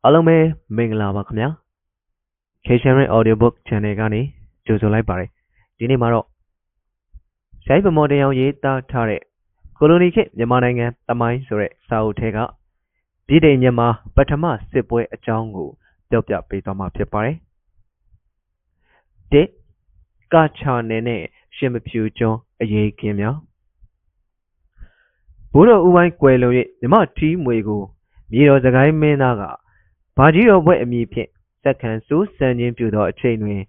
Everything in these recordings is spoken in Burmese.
အားလုံးပဲမင်္ဂလာပါခင်ဗျာ K-Sharing Audiobook Channel ကနေကြိုဆိုလိုက်ပါတယ်ဒီနေ့မှာတော့ရှိုင်းဗမော်တရားရေးသားထားတဲ့ကိုလိုနီခေတ်မြန်မာနိုင်ငံတမိုင်းဆိုတဲ့စာအုပ်ထဲကပြည်ထိုင်မြန်မာပထမစစ်ပွဲအကြောင်းကိုပြောပြပေးသွားမှာဖြစ်ပါတယ်တစ်ကချာနယ်နဲ့ရှင်မဖြူကျွန်းအရေးခင်းများဘိုးတော်ဦးဝိုင်းကွယ်လွန်၍မြမထီးမွေကိုမြေတော်စကိုင်းမင်းသားကဘာကြီးတော်ဘွဲ့အမည်ဖြင့်စက္ကန့်စိုးစံခြင်းပြုသောအချိန်တွင်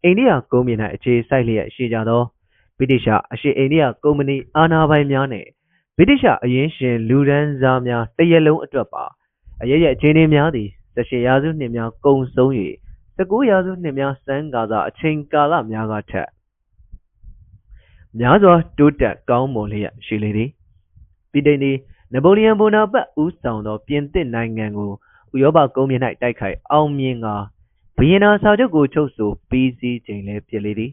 အိန္ဒိယကုန်းမြေ၌အခြေစိုက်လျက်ရှိကြသောဗြိတိရှအရှေ့အိန္ဒိယကုမ္ပဏီအာဏာပိုင်များနှင့်ဗြိတိရှအရင်းရှင်လူဒန်းစားများတရက်လုံးအတွက်ပါအရရဲ့အခြေအနေများသည်18ရာစုနှစ်များကုန်ဆုံး၍19ရာစုနှစ်များစန်းကာလအချိန်ကာလများကထက်များစွာတိုးတက်ကောင်းမွန်လျက်ရှိလေသည်ပြည်ထိုင်သည်နပိုလီယံဘိုနာပတ်ဦးဆောင်သောပြင်သစ်နိုင်ငံကိုဥရောပကုန်းမြေ၌တိုက်ခိုက်အောင်မြင်ကာဗီယင်နာစာချုပ်ကိုချုပ်ဆိုပြီးစီးချိန်လည်းဖြစ်လေသည်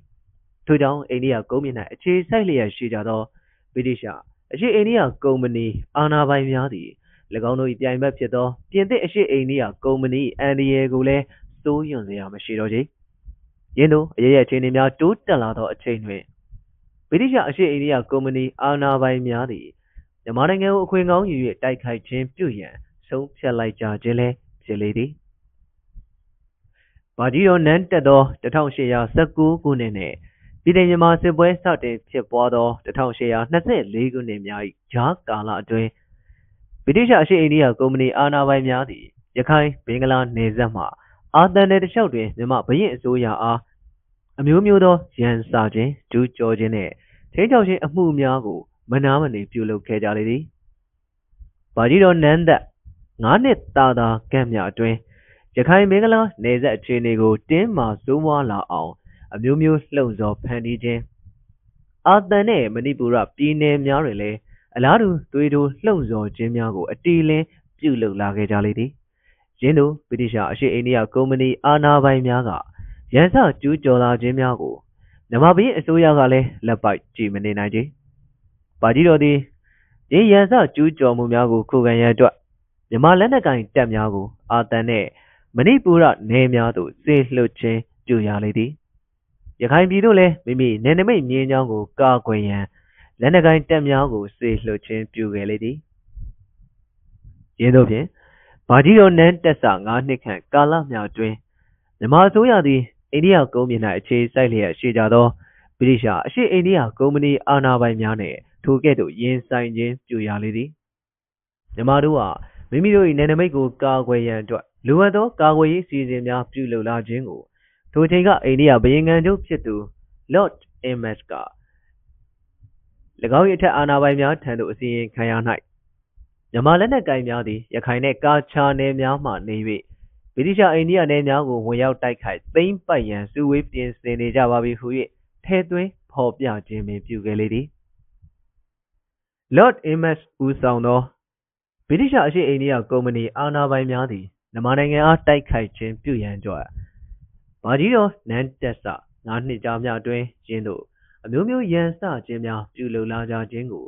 ထို့ကြောင့်အိန္ဒိယကုန်းမြေ၌အခြေစိုက်လျက်ရှိကြသောဗြိတိရှအရှေ့အိန္ဒိယကုမ္ပဏီအာဏာပိုင်များသည်၎င်းတို့၏ပြိုင်ဘက်ဖြစ်သောပြင်သစ်အရှေ့အိန္ဒိယကုမ္ပဏီအန်ဒီယေကိုလည်းစိုးရွံ့စရာမရှိတော့ချေယင်းတို့အရရဲ့အခြေအနေများတိုးတက်လာသောအချိန်တွင်ဗြိတိရှအရှေ့အိန္ဒိယကုမ္ပဏီအာဏာပိုင်များသည်မြန်မာနိုင်ငံကိုအခွင့်ကောင်းယူ၍တိုက်ခိုက်ခြင်းပြုရန်ဆုံးဖြတ်လိုက်ကြခြင်းလည်းဖြစ်လေသည်ဘာကြီးတော်နန်းတက်သော1819ခုနှစ်နှင့်ပြည်ထိုင်မြန်မာစစ်ပွဲစတင်ဖြစ်ပွားသော1824ခုနှစ်များ၏ဂျားကာလအတွင်းဗြိတိရှအရှေ့အိန္ဒိယကုမ္ပဏီအာဏာပိုင်များသည်ရခိုင်ဘင်္ဂလားနယ်စပ်မှအာသံနယ်တစ်လျှောက်တွင်မြန်မာဘရင်အစိုးရအားအမျိုးမျိုးသောရန်စခြင်းဒူးကျော်ခြင်းနှင့်ထိန်းချုပ်ခြင်းအမှုများကိုမနာမနေပြုလုပ်ခဲ့ကြလေသည်ဘာကြီးတော်နန်းသက်9နှစ်တာကန့်မြအတွင်းရခိုင်မင်္ဂလာနယ်စပ်အခြေအနေကိုတင်းမာဆိုးဝါးလာအောင်အမျိုးမျိုးလှုံ့ဆော်ဖန်တီးခြင်းအာသံနှင့်မဏိပူရပြည်နယ်များတွင်လည်းအလားတူသွေးထိုးလှုံ့ဆော်ခြင်းများကိုအတီးလင်းပြုလုပ်လာခဲ့ကြလေသည်ယင်းတို့ဗြိတိရှအရှေ့အိန္ဒိယကုမ္ပဏီအာဏာပိုင်များကရန်စကျူးကျော်လာခြင်းများကိုမြန်မာပြည်အစိုးရကလည်းလက်ပိုက်ကြည့်မနေနိုင်ကြဘာကြီးတော်သည်ဒီရန်စကျူးကျော်မှုများကိုခုခံရန်အတွက်မြန်မာလက်နက်ကင်တပ်များကိုအာသံနှင့်မဏိပူရနယ်များသို့စေလွှတ်ခြင်းပြုရလေသည်ရခိုင်ပြည်သို့လည်းမိမိနယ်နိမိတ်မြင်းချောင်းကိုကာကွယ်ရန်လက်နက်ကင်တပ်များကိုစေလွှတ်ခြင်းပြုခဲ့လေသည်ယင်းတို့ဖြင့်ဘာကြီးတော်နန်းတက်ဆ9နှစ်ခန့်ကာလများအတွင်းမြန်မာအစိုးရသည်အိန္ဒိယကုန်းမြေ၌အခြေစိုက်လျက်ရှိကြသောဗြိတိရှအရှေ့အိန္ဒိယကုမ္ပဏီအာဏာပိုင်များနှင့်ထိုကဲ့သို့ရင်ဆိုင်ခြင်းပြုရလေသည်မြန်မာတို့ကမိမိတို့၏နယ်နိမိတ်ကိုကာကွယ်ရန်အတွက်လိုအပ်သောကာကွယ်ရေးစီစဉ်များပြုလုပ်လာခြင်းကိုထိုချိန်ကအိန္ဒိယဘုရင်ခံချုပ်ဖြစ်သူ Lord MS က၎င်း၏အထက်အာဏာပိုင်များထံသို့အစီရင်ခံရ၌မြန်မာလက်နက်ကိုင်များသည်ရခိုင်နှင့်ကာချာနယ်များမှနေ၍ဗြိတိရှအိန္ဒိယနယ်များကိုဝင်ရောက်တိုက်ခိုက်သိမ်းပိုက်ရန်စုဝေးပြင်ဆင်နေကြပါပြီဟု၍ထဲသွင်းဖော်ပြခြင်းပင်ပြုခဲ့လေသည် Lord MS ဦးဆောင်သောဗြိတိရှအရှေ့အိန္ဒိယကုမ္ပဏီအာဏာပိုင်များသည်မြန်မာနိုင်ငံအားတိုက်ခိုက်ခြင်းပြုရန်ကြွဘာကြီးတော်နန်းတက်ဆ9နှစ်ကြာမြအတွင်းရင်းတို့အမျိုးမျိုးရန်စခြင်းများပြုလုပ်လာကြခြင်းကို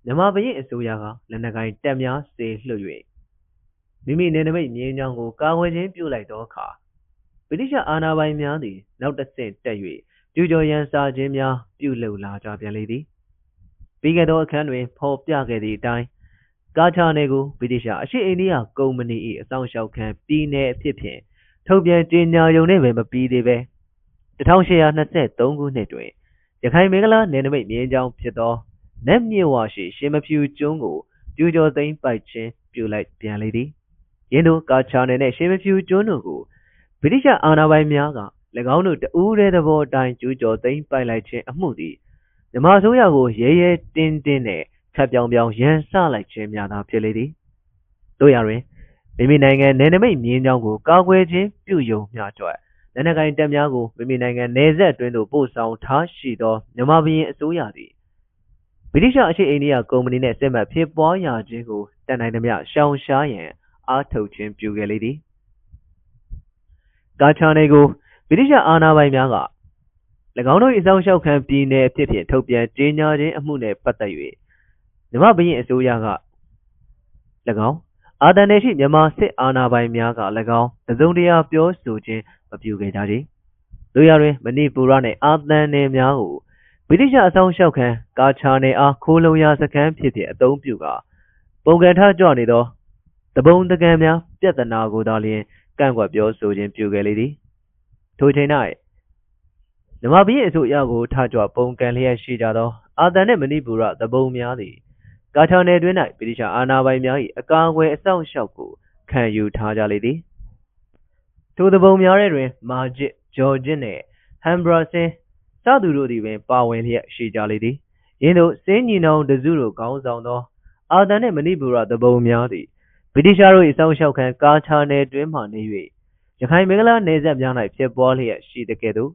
မြန်မာဘရင်အစိုးရကလက်နက်ကင်တပ်များစေလွှတ်၍မိမိနယ်နိမိတ်မြင်းချောင်းကိုကာကွယ်ခြင်းပြုလိုက်သောအခါဗြိတိရှအာဏာပိုင်များသည်နောက်တစ်ဆင့်တက်၍ကျူးကျော်ရန်စခြင်းများပြုလုပ်လာကြပြန်လေသည်ပြီးခဲ့သောအခန်းတွင်ဖော်ပြခဲ့သည့်အတိုင်းကာချာနယ်ကိုဗြိတိရှအရှေ့အိန္ဒိယကုမ္ပဏီ၏အဆောင်ရှောက်ခံပြည်နယ်အဖြစ်ဖြင့်ထုတ်ပြန်ကြေညာရုံနဲ့ပဲမပြီးသေးပဲ1823ခုနှစ်တွင်ရခိုင်မင်္ဂလာနယ်နိမိတ်မြင်းချောင်းဖြစ်သောနတ်မြစ်ဝရှိရှင်မဖြူကျွန်းကိုကျူးကျော်သိမ်းပိုက်ခြင်းပြုလိုက်ပြန်လေသည်ယင်းတို့ကာချာနယ်နှင့်ရှင်မဖြူကျွန်းတို့ကိုဗြိတိရှအာဏာပိုင်များက၎င်းတို့တဦးတည်းသဘောအတိုင်းကျူးကျော်သိမ်းပိုက်လိုက်ခြင်းအမှုသည်မြန်မာအစိုးရကိုရဲရဲတင်းတင်းနဲ့ခပ်ပြောင်ပြောင်ရန်စလိုက်ခြင်းများသာဖြစ်လေသည်တို့ရတွင်မိမိနိုင်ငံနယ်နိမိတ်မြင်းချောင်းကိုကာကွယ်ခြင်းပြုယုံမျှအတွက်လက်နက်ကိုင်တပ်များကိုမိမိနိုင်ငံနယ်စပ်အတွင်းသို့ပို့ဆောင်ထားရှိသောမြန်မာဘုရင်အစိုးရသည်ဗြိတိရှအရှေ့အိန္ဒိယကုမ္ပဏီနှင့်စစ်မှန်ဖြစ်ပွားရခြင်းကိုတန်နိုင်သမျှရှောင်ရှားရန်အားထုတ်ခြင်းပြုခဲ့လေသည်ကာချာနယ်ကိုဗြိတိရှအာဏာပိုင်များက၎င်းတို့၏အဆောင်ရှောက်ခံပြည်နယ်အဖြစ်ဖြင့်ထုတ်ပြန်ကြေညာခြင်းအမှုနှင့်ပတ်သက်၍မြန်မာဘုရင်အစိုးရက၎င်း အာသန်နယ်ရှိမြန်မာစစ်အာဏာပိုင်များက၎င်းတစုံတရာပြောဆိုခြင်းမပြုခဲ့ကြချေ။တို့ရတွင်မဏိပူရနှင့်အာသန်နယ်များကိုဗြိတိရှအဆောင်ရှောက်ခံကာချာနယ်အားခိုးလုံရာစခန်းဖြစ်တဲ့အသုံးပြုကာပုံကန်ထကြွနေသောတပုံတကံများပြဿနာကိုသာလျှင်ကန့်ကွက်ပြောဆိုခြင်းပြုခဲ့လေသည်။ထိုချိန်၌မြန်မာပြည်အစိုးရကိုထကြွပုံကန်လျက်ရှိကြသောအာသန်နှင့်မဏိပူရတပုံများသည်ကာချာနယ်တွင်၌ဗြိတိရှအာဏာပိုင်များ၏အကာအကွယ်အစောင့်ရှောက်ကိုခံယူထားကြလေသည်။ထိုတပုံများထဲတွင်မာဂျစ်၊ဂျော်ဂျစ်နှင့်ဟမ်ဘရာဆင်းစသူတို့သည်ပင်ပါဝင်လျက်ရှိကြလေသည်။ယင်းသို့စင်းညီနောင်တစုတို့ခေါင်းဆောင်သောအာသန်နှင့်မဏိပူရတပုံများသည်ဗြိတိရှတို့၏စောင့်ရှောက်ခံကာချာနယ်တွင်မှနေ၍ရခိုင်မင်္ဂလာနယ်စပ်များ၌ဖြစ်ပွားလျက်ရှိတဲ့ကဲ့သို့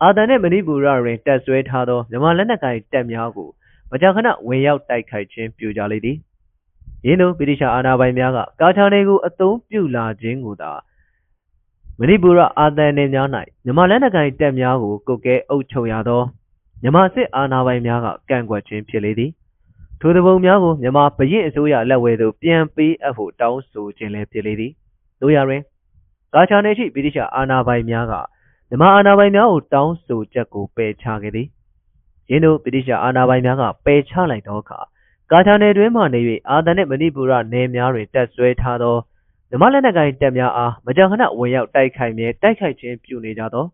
အာသန်နှင့်မဏိပူရတွင်တပ်ဆွဲထားသောမြန်မာလက်နက်ကိုင်တပ်များကိုမကြာခဏဝင်ရောက်တိုက်ခိုက်ခြင်းပြုကြလေသည်။ယင်းသို့ဗြိတိရှအာဏာပိုင်များကကာချာနယ်ကိုအသုံးပြုလာခြင်းကိုသာမဏိပူရအာသန်နယ်များ၌မြန်မာလက်နက်ကိုင်တပ်များကိုကုတ်ကဲအုပ်ချုပ်ရသောမြန်မာစစ်အာဏာပိုင်များကကန့်ကွက်ခြင်းဖြစ်လေသည်။ထိုတပုံများကိုမြန်မာဘရင်အစိုးရလက်ဝဲသို့ပြန်ပေးအပ်ဖို့တောင်းဆိုခြင်းလည်းဖြစ်လေသည်။တို့ရတွင်ကာချာနယ်ရှိဗြိတိရှအာဏာပိုင်များကမြန်မာအာဏာပိုင်များကိုတောင်းဆိုချက်ကိုပယ်ချခဲ့သည်။ယင်းသို့ဗြိတိရှအာဏာပိုင်များကပယ်ချလိုက်သောအခါကာချာနယ်တွင်မှနေ၍အာသန်နှင့်မဏိပူရနယ်များတွင်တပ်ဆွဲထားသောမြန်မာလက်နက်ကိုင်တပ်များအားမကြာခဏဝင်ရောက်တိုက်ခိုက်ခြင်းပြုနေကြသော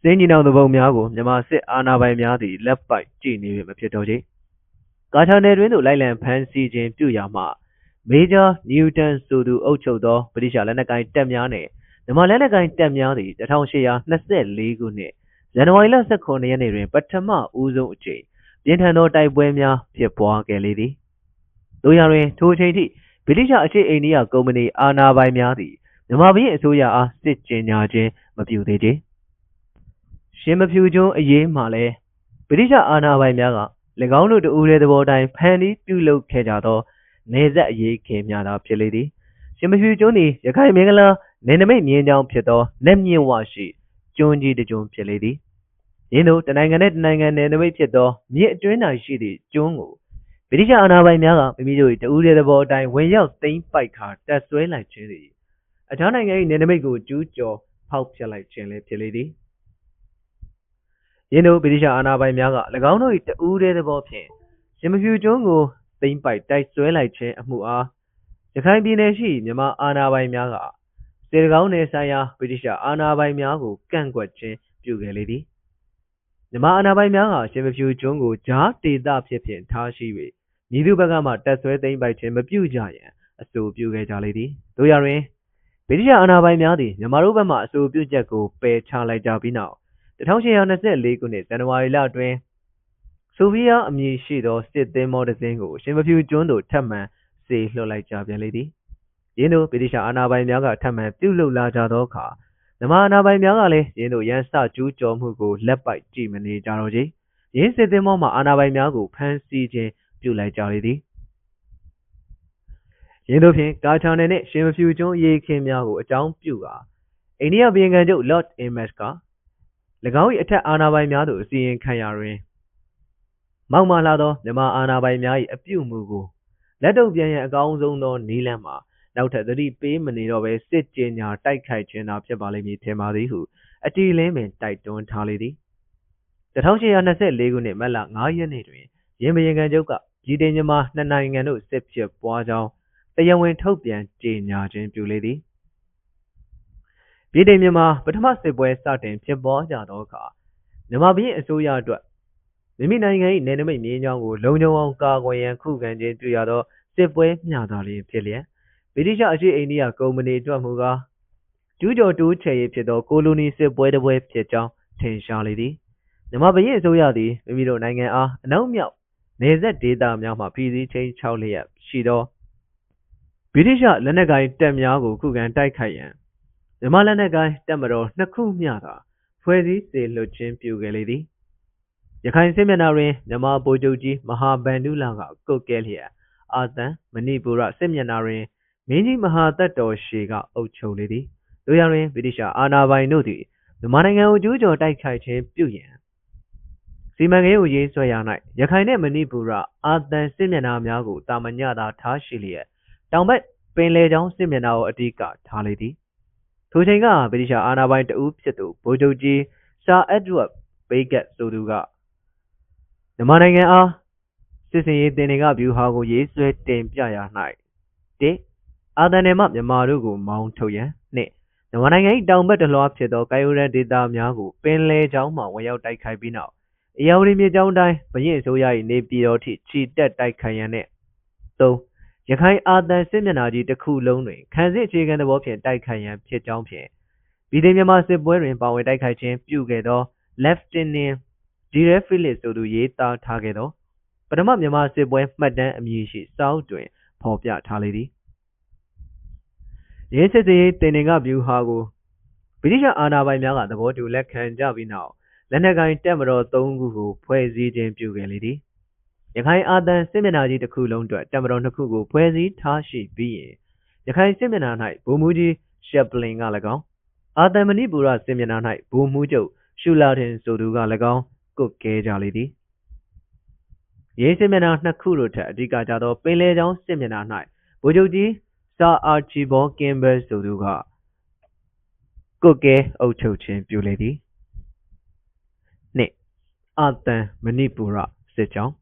စင်းညီနောင်တပုံများကိုမြန်မာစစ်အာဏာပိုင်များသည်လက်ပိုက်ကြည့်နေပြီမဖြစ်တော့ချေ။ကာချာနယ်တွင်သို့လိုက်လံဖမ်းဆီးခြင်းပြုရာမှမေဂျာနျူတန်ဆိုသူအုပ်ချုပ်သောဗြိတိရှလက်နက်ကိုင်တပ်များနှင့်မြန်မာလက်နက်ကိုင်တပ်များသည်1824ခုနှစ်ဇန်နဝါရီလ18ရက်နေ့တွင်ပထမဦးဆုံးအကြိမ်ပြင်းထန်သောတိုက်ပွဲများဖြစ်ပွားခဲ့လေသည်။တို့ရတွင်ထိုအချိန်ထိဗြိတိရှအရှေ့အိန္ဒိယကုမ္ပဏီအာဏာပိုင်များသည်မြန်မာပြည်အစိုးရအားစစ်ကြေညာခြင်းမပြုသေးချေ။ရှင်မဖြူကျွန်းအရေးမှလည်းဗြိတိရှအာဏာပိုင်များက၎င်းတို့တဦးတဲ့သဘောတိုင်းဖန်တီးပြုလုပ်ခဲ့ကြသောနေဆက်အရေးခင်များသာဖြစ်လေသည်။ရှင်မဖြူကျွန်းသည်ရခိုင်မင်္ဂလာနယ်နိမိတ်မြင်းကြောင်းဖြစ်သောနက်မြင့်ဝရှိကျွန်းကြီးတစ်ကျွန်းဖြစ်လေသည်။ယင်းသို့တနိုင်ငံနှင့်တနိုင်ငံနယ်နိမိတ်ဖြစ်သောမြစ်အတွင်း၌ရှိသည့်ကျွန်းကိုဗြိတိရှအာဏာပိုင်များကမိမိတို့၏တဦးတဲ့သဘောတိုင်းဝင်ရောက်သိမ်းပိုက်ခါတပ်ဆွဲလိုက်ခြင်းသည်အခြားနိုင်ငံ၏နယ်နိမိတ်ကိုကျူးကျော်ဖောက်ဖျက်လိုက်ခြင်းလည်းဖြစ်လေသည်။ယင်းသို့ဗြိတိရှအာဏာပိုင်များက၎င်းတို့၏တဦးတဲ့သဘောဖြင့်ရှင်မဖြူကျွန်းကိုသိမ်းပိုက်တိုက်ဆွဲလိုက်ခြင်းအမှုအားရခိုင်ပြည်နယ်ရှိမြန်မာအာဏာပိုင်များကစေတကောင်းနယ်ဆိုင်ရာဗြိတိရှအာဏာပိုင်များကိုကန့်ကွက်ခြင်းပြုခဲ့လေသည်။မြန်မာအာဏာပိုင်များကရှင်မဖြူကျွန်းကိုဂျားဒေသဖြစ်ဖြင့်ထားရှိ၍မည်သူဘက်ကမှတပ်ဆွဲသိမ်းပိုက်ခြင်းမပြုကြရန်အဆိုပြုခဲ့ကြလေသည်။တို့ရတွင်ဗြိတိရှအာဏာပိုင်များသည်မြန်မာတို့ဘက်မှအဆိုပြုချက်ကိုပယ်ချလိုက်ကြပြီးနောက်1824ခုနှစ်ဇန်နဝါရီလတွင်ဆိုဗီယာအမည်ရှိသောစစ်သင်္ဘောတစ်စင်းကိုရှင်မဖြူကျွန်းသို့ထပ်မံစေလွှတ်လိုက်ကြပြန်လေသည်။ယင်းသို့ဗြိတိရှအာဏာပိုင်များကထပ်မံပြုလုပ်လာကြသောအခါမြန်မာအာဏာပိုင်များကလည်းယင်းသို့ရန်စကျူးကျော်မှုကိုလက်ပိုက်ကြည့်မနေကြတော့ချေ။ယင်းစစ်သင်္ဘောမှအာဏာပိုင်များကိုဖမ်းဆီးခြင်းပြုလိုက်ကြလေသည်။ယင်းသို့ဖြင့်ကာချာနယ်နှင့်ရှင်မဖြူကျွန်းအရေးခင်းများကိုအကြောင်းပြုကာအိန္ဒိယဘုရင်ခံချုပ် Lord Ames က၎င်း၏အထက်အာဏာပိုင်များသို့အစီရင်ခံရာတွင်မောက်မာလာသောမြန်မာအာဏာပိုင်များ၏အပြုအမူကိုလက်တုံ့ပြန်ရန်အကောင်းဆုံးသောနည်းလမ်းမှာနောက်ထပ်သတိပေးမနေတော့ဘဲစစ်ကြေညာတိုက်ခိုက်ခြင်းသာဖြစ်ပါလိမ့်မည်ထင်ပါသည်ဟုအတီလင်းပင်တိုက်တွန်းထားလေသည်1824ခုနှစ်မတ်လ9ရက်နေ့တွင်ယင်းဘုရင်ခံချုပ်ကဗြိတိန်မြန်မာနှစ်နိုင်ငံတို့စစ်ဖြစ်ပွားကြောင်းတရားဝင်ထုတ်ပြန်ကြေညာခြင်းပြုလေသည်ဗြိတိန်မြန်မာပထမစစ်ပွဲစတင်ဖြစ်ပွားကြသောအခါမြန်မာပြည်အစိုးရအတွက်မိမိနိုင်ငံ၏နယ်နိမိတ်မြင်းချောင်းကိုလုံခြုံအောင်ကာကွယ်ရန်ခုခံခြင်းပြုရသောစစ်ပွဲမျှသာလျှင်ဖြစ်လျက်ဗြိတိရှအရှေ့အိန္ဒိယကုမ္ပဏီအတွက်မူကားကျူးကျော်တိုးချဲ့ရေးဖြစ်သောကိုလိုနီစစ်ပွဲတစ်ပွဲဖြစ်ကြောင်းထင်ရှားလေသည်မြန်မာပြည်အစိုးရသည်မိမိတို့နိုင်ငံအားအနောက်မြောက်နယ်စပ်ဒေသများမှပြည်စည်းချင်း6လျက်ရှိသောဗြိတိရှလက်နက်ကိုင်တပ်များကိုခုခံတိုက်ခိုက်ရန်မြန်မာလက်နက်ကိုင်တပ်မတော်2ခုမျှသာဖွဲ့စည်းစေလွှတ်ခြင်းပြုခဲ့လေသည်ရခိုင်စစ်မျက်နှာတွင်မြန်မာဗိုလ်ချုပ်ကြီးမဟာဗန္ဓုလကကုတ်ကဲလျက်အာသန်မဏိပူရစစ်မျက်နှာတွင်မင်းကြီးမဟာသက်တော်ရှေကအုပ်ချုပ်လေသည်တို့ရတွင်ဗြိတိရှအာဏာပိုင်တို့သည်မြန်မာနိုင်ငံကိုကျူးကျော်တိုက်ခိုက်ခြင်းပြုရန် စီမံကိန်းကိုရေးဆွဲရ၌ရခိုင်နှင့်မဏိပူရအာသံစစ်မျက်နှာများကိုတာမညသာထားရှိလျက်တောင်ဘက်ပင်လယ်ကြောင်းစစ်မျက်နှာကိုအဓိကထားလေသည်ထိုချိန်ကဗြိတိရှအာဏာပိုင်တဦးဖြစ်သူဗိုလ်ချုပ်ကြီးဆာအက်ဒဝပ်ဘေးကတ်ဆိုသူကမြန်မာနိုင်ငံအားစစ်စင်ရေးတင်တွေကဗျူဟာကိုရေးဆွဲတင်ပြရာ၌၁အာသံနယ်မှမြန်မာတို့ကိုမောင်းထုတ်ရန်၂မြန်မာနိုင်ငံ၏တောင်ဘက်တလွှားဖြစ်သောကမ်းရိုးတန်းဒေသများကိုပင်လယ်ကြောင်းမှဝင်ရောက်တိုက်ခိုက်ပြီးနောက်အေရဝတီမြစ်ကြောင်းတိုင်းဘရင်အစိုးရ၏နေပြည်တော်ထိခြိတက်တိုက်ခိုက်ရန်နှင့်၃ရခိုင်အာသံစစ်မျက်နှာကြီးတစ်ခုလုံးတွင်ခံစစ်အခြေခံသဘောဖြင့်တိုက်ခိုက်ရန်ဖြစ်ကြောင်းဖြင့်ပြည်ထောင်မြန်မာစစ်ပွဲတွင်ပါဝင်တိုက်ခိုက်ခြင်းပြုခဲ့သော Lieutenant General Philip ဆိုသူရေးသားထားခဲ့သောပထမမြန်မာစစ်ပွဲမှတ်တမ်းအမည်ရှိစာအုပ်တွင်ဖော်ပြထားလေသည်ရင်းစစ်ရေးတင်တွေကဗျူဟာကိုဗြိတိရှအာဏာပိုင်များကသဘောတူလက်ခံကြပြီးနောက်လက်နက်ကိုင်တပ်မတော်၃ခုကိုဖွဲ့စည်းခြင်းပြုခဲ့လေသည်ရခိုင်အာသံစစ်မျက်နှာကြီးတစ်ခုလုံးအတွက်တပ်မတော်2ခုကိုဖွဲ့စည်းထားရှိပြီးရင်ရခိုင်စစ်မျက်နှာ၌ဗိုလ်မှူးကြီးရှက်ပလင်က၎င်းအာသံမဏိပူရစစ်မျက်နှာ၌ဗိုလ်မှူးချုပ်ရှူလာတင်ဆိုသူက၎င်းကွပ်ကဲကြလေသည်ရေးစစ်မျက်နှာ2ခုတို့ထက်အဓိကကြသောပင်လယ်ကြောင်းစစ်မျက်နှာ၌ဗိုလ်ချုပ်ကြီးဆာအာချီဘောကင်ဘယ်ဆိုသူကကွပ်ကဲအုပ်ချုပ်ခြင်းပြုလေသည်2အာသံမဏိပူရစစ်ကြောင်း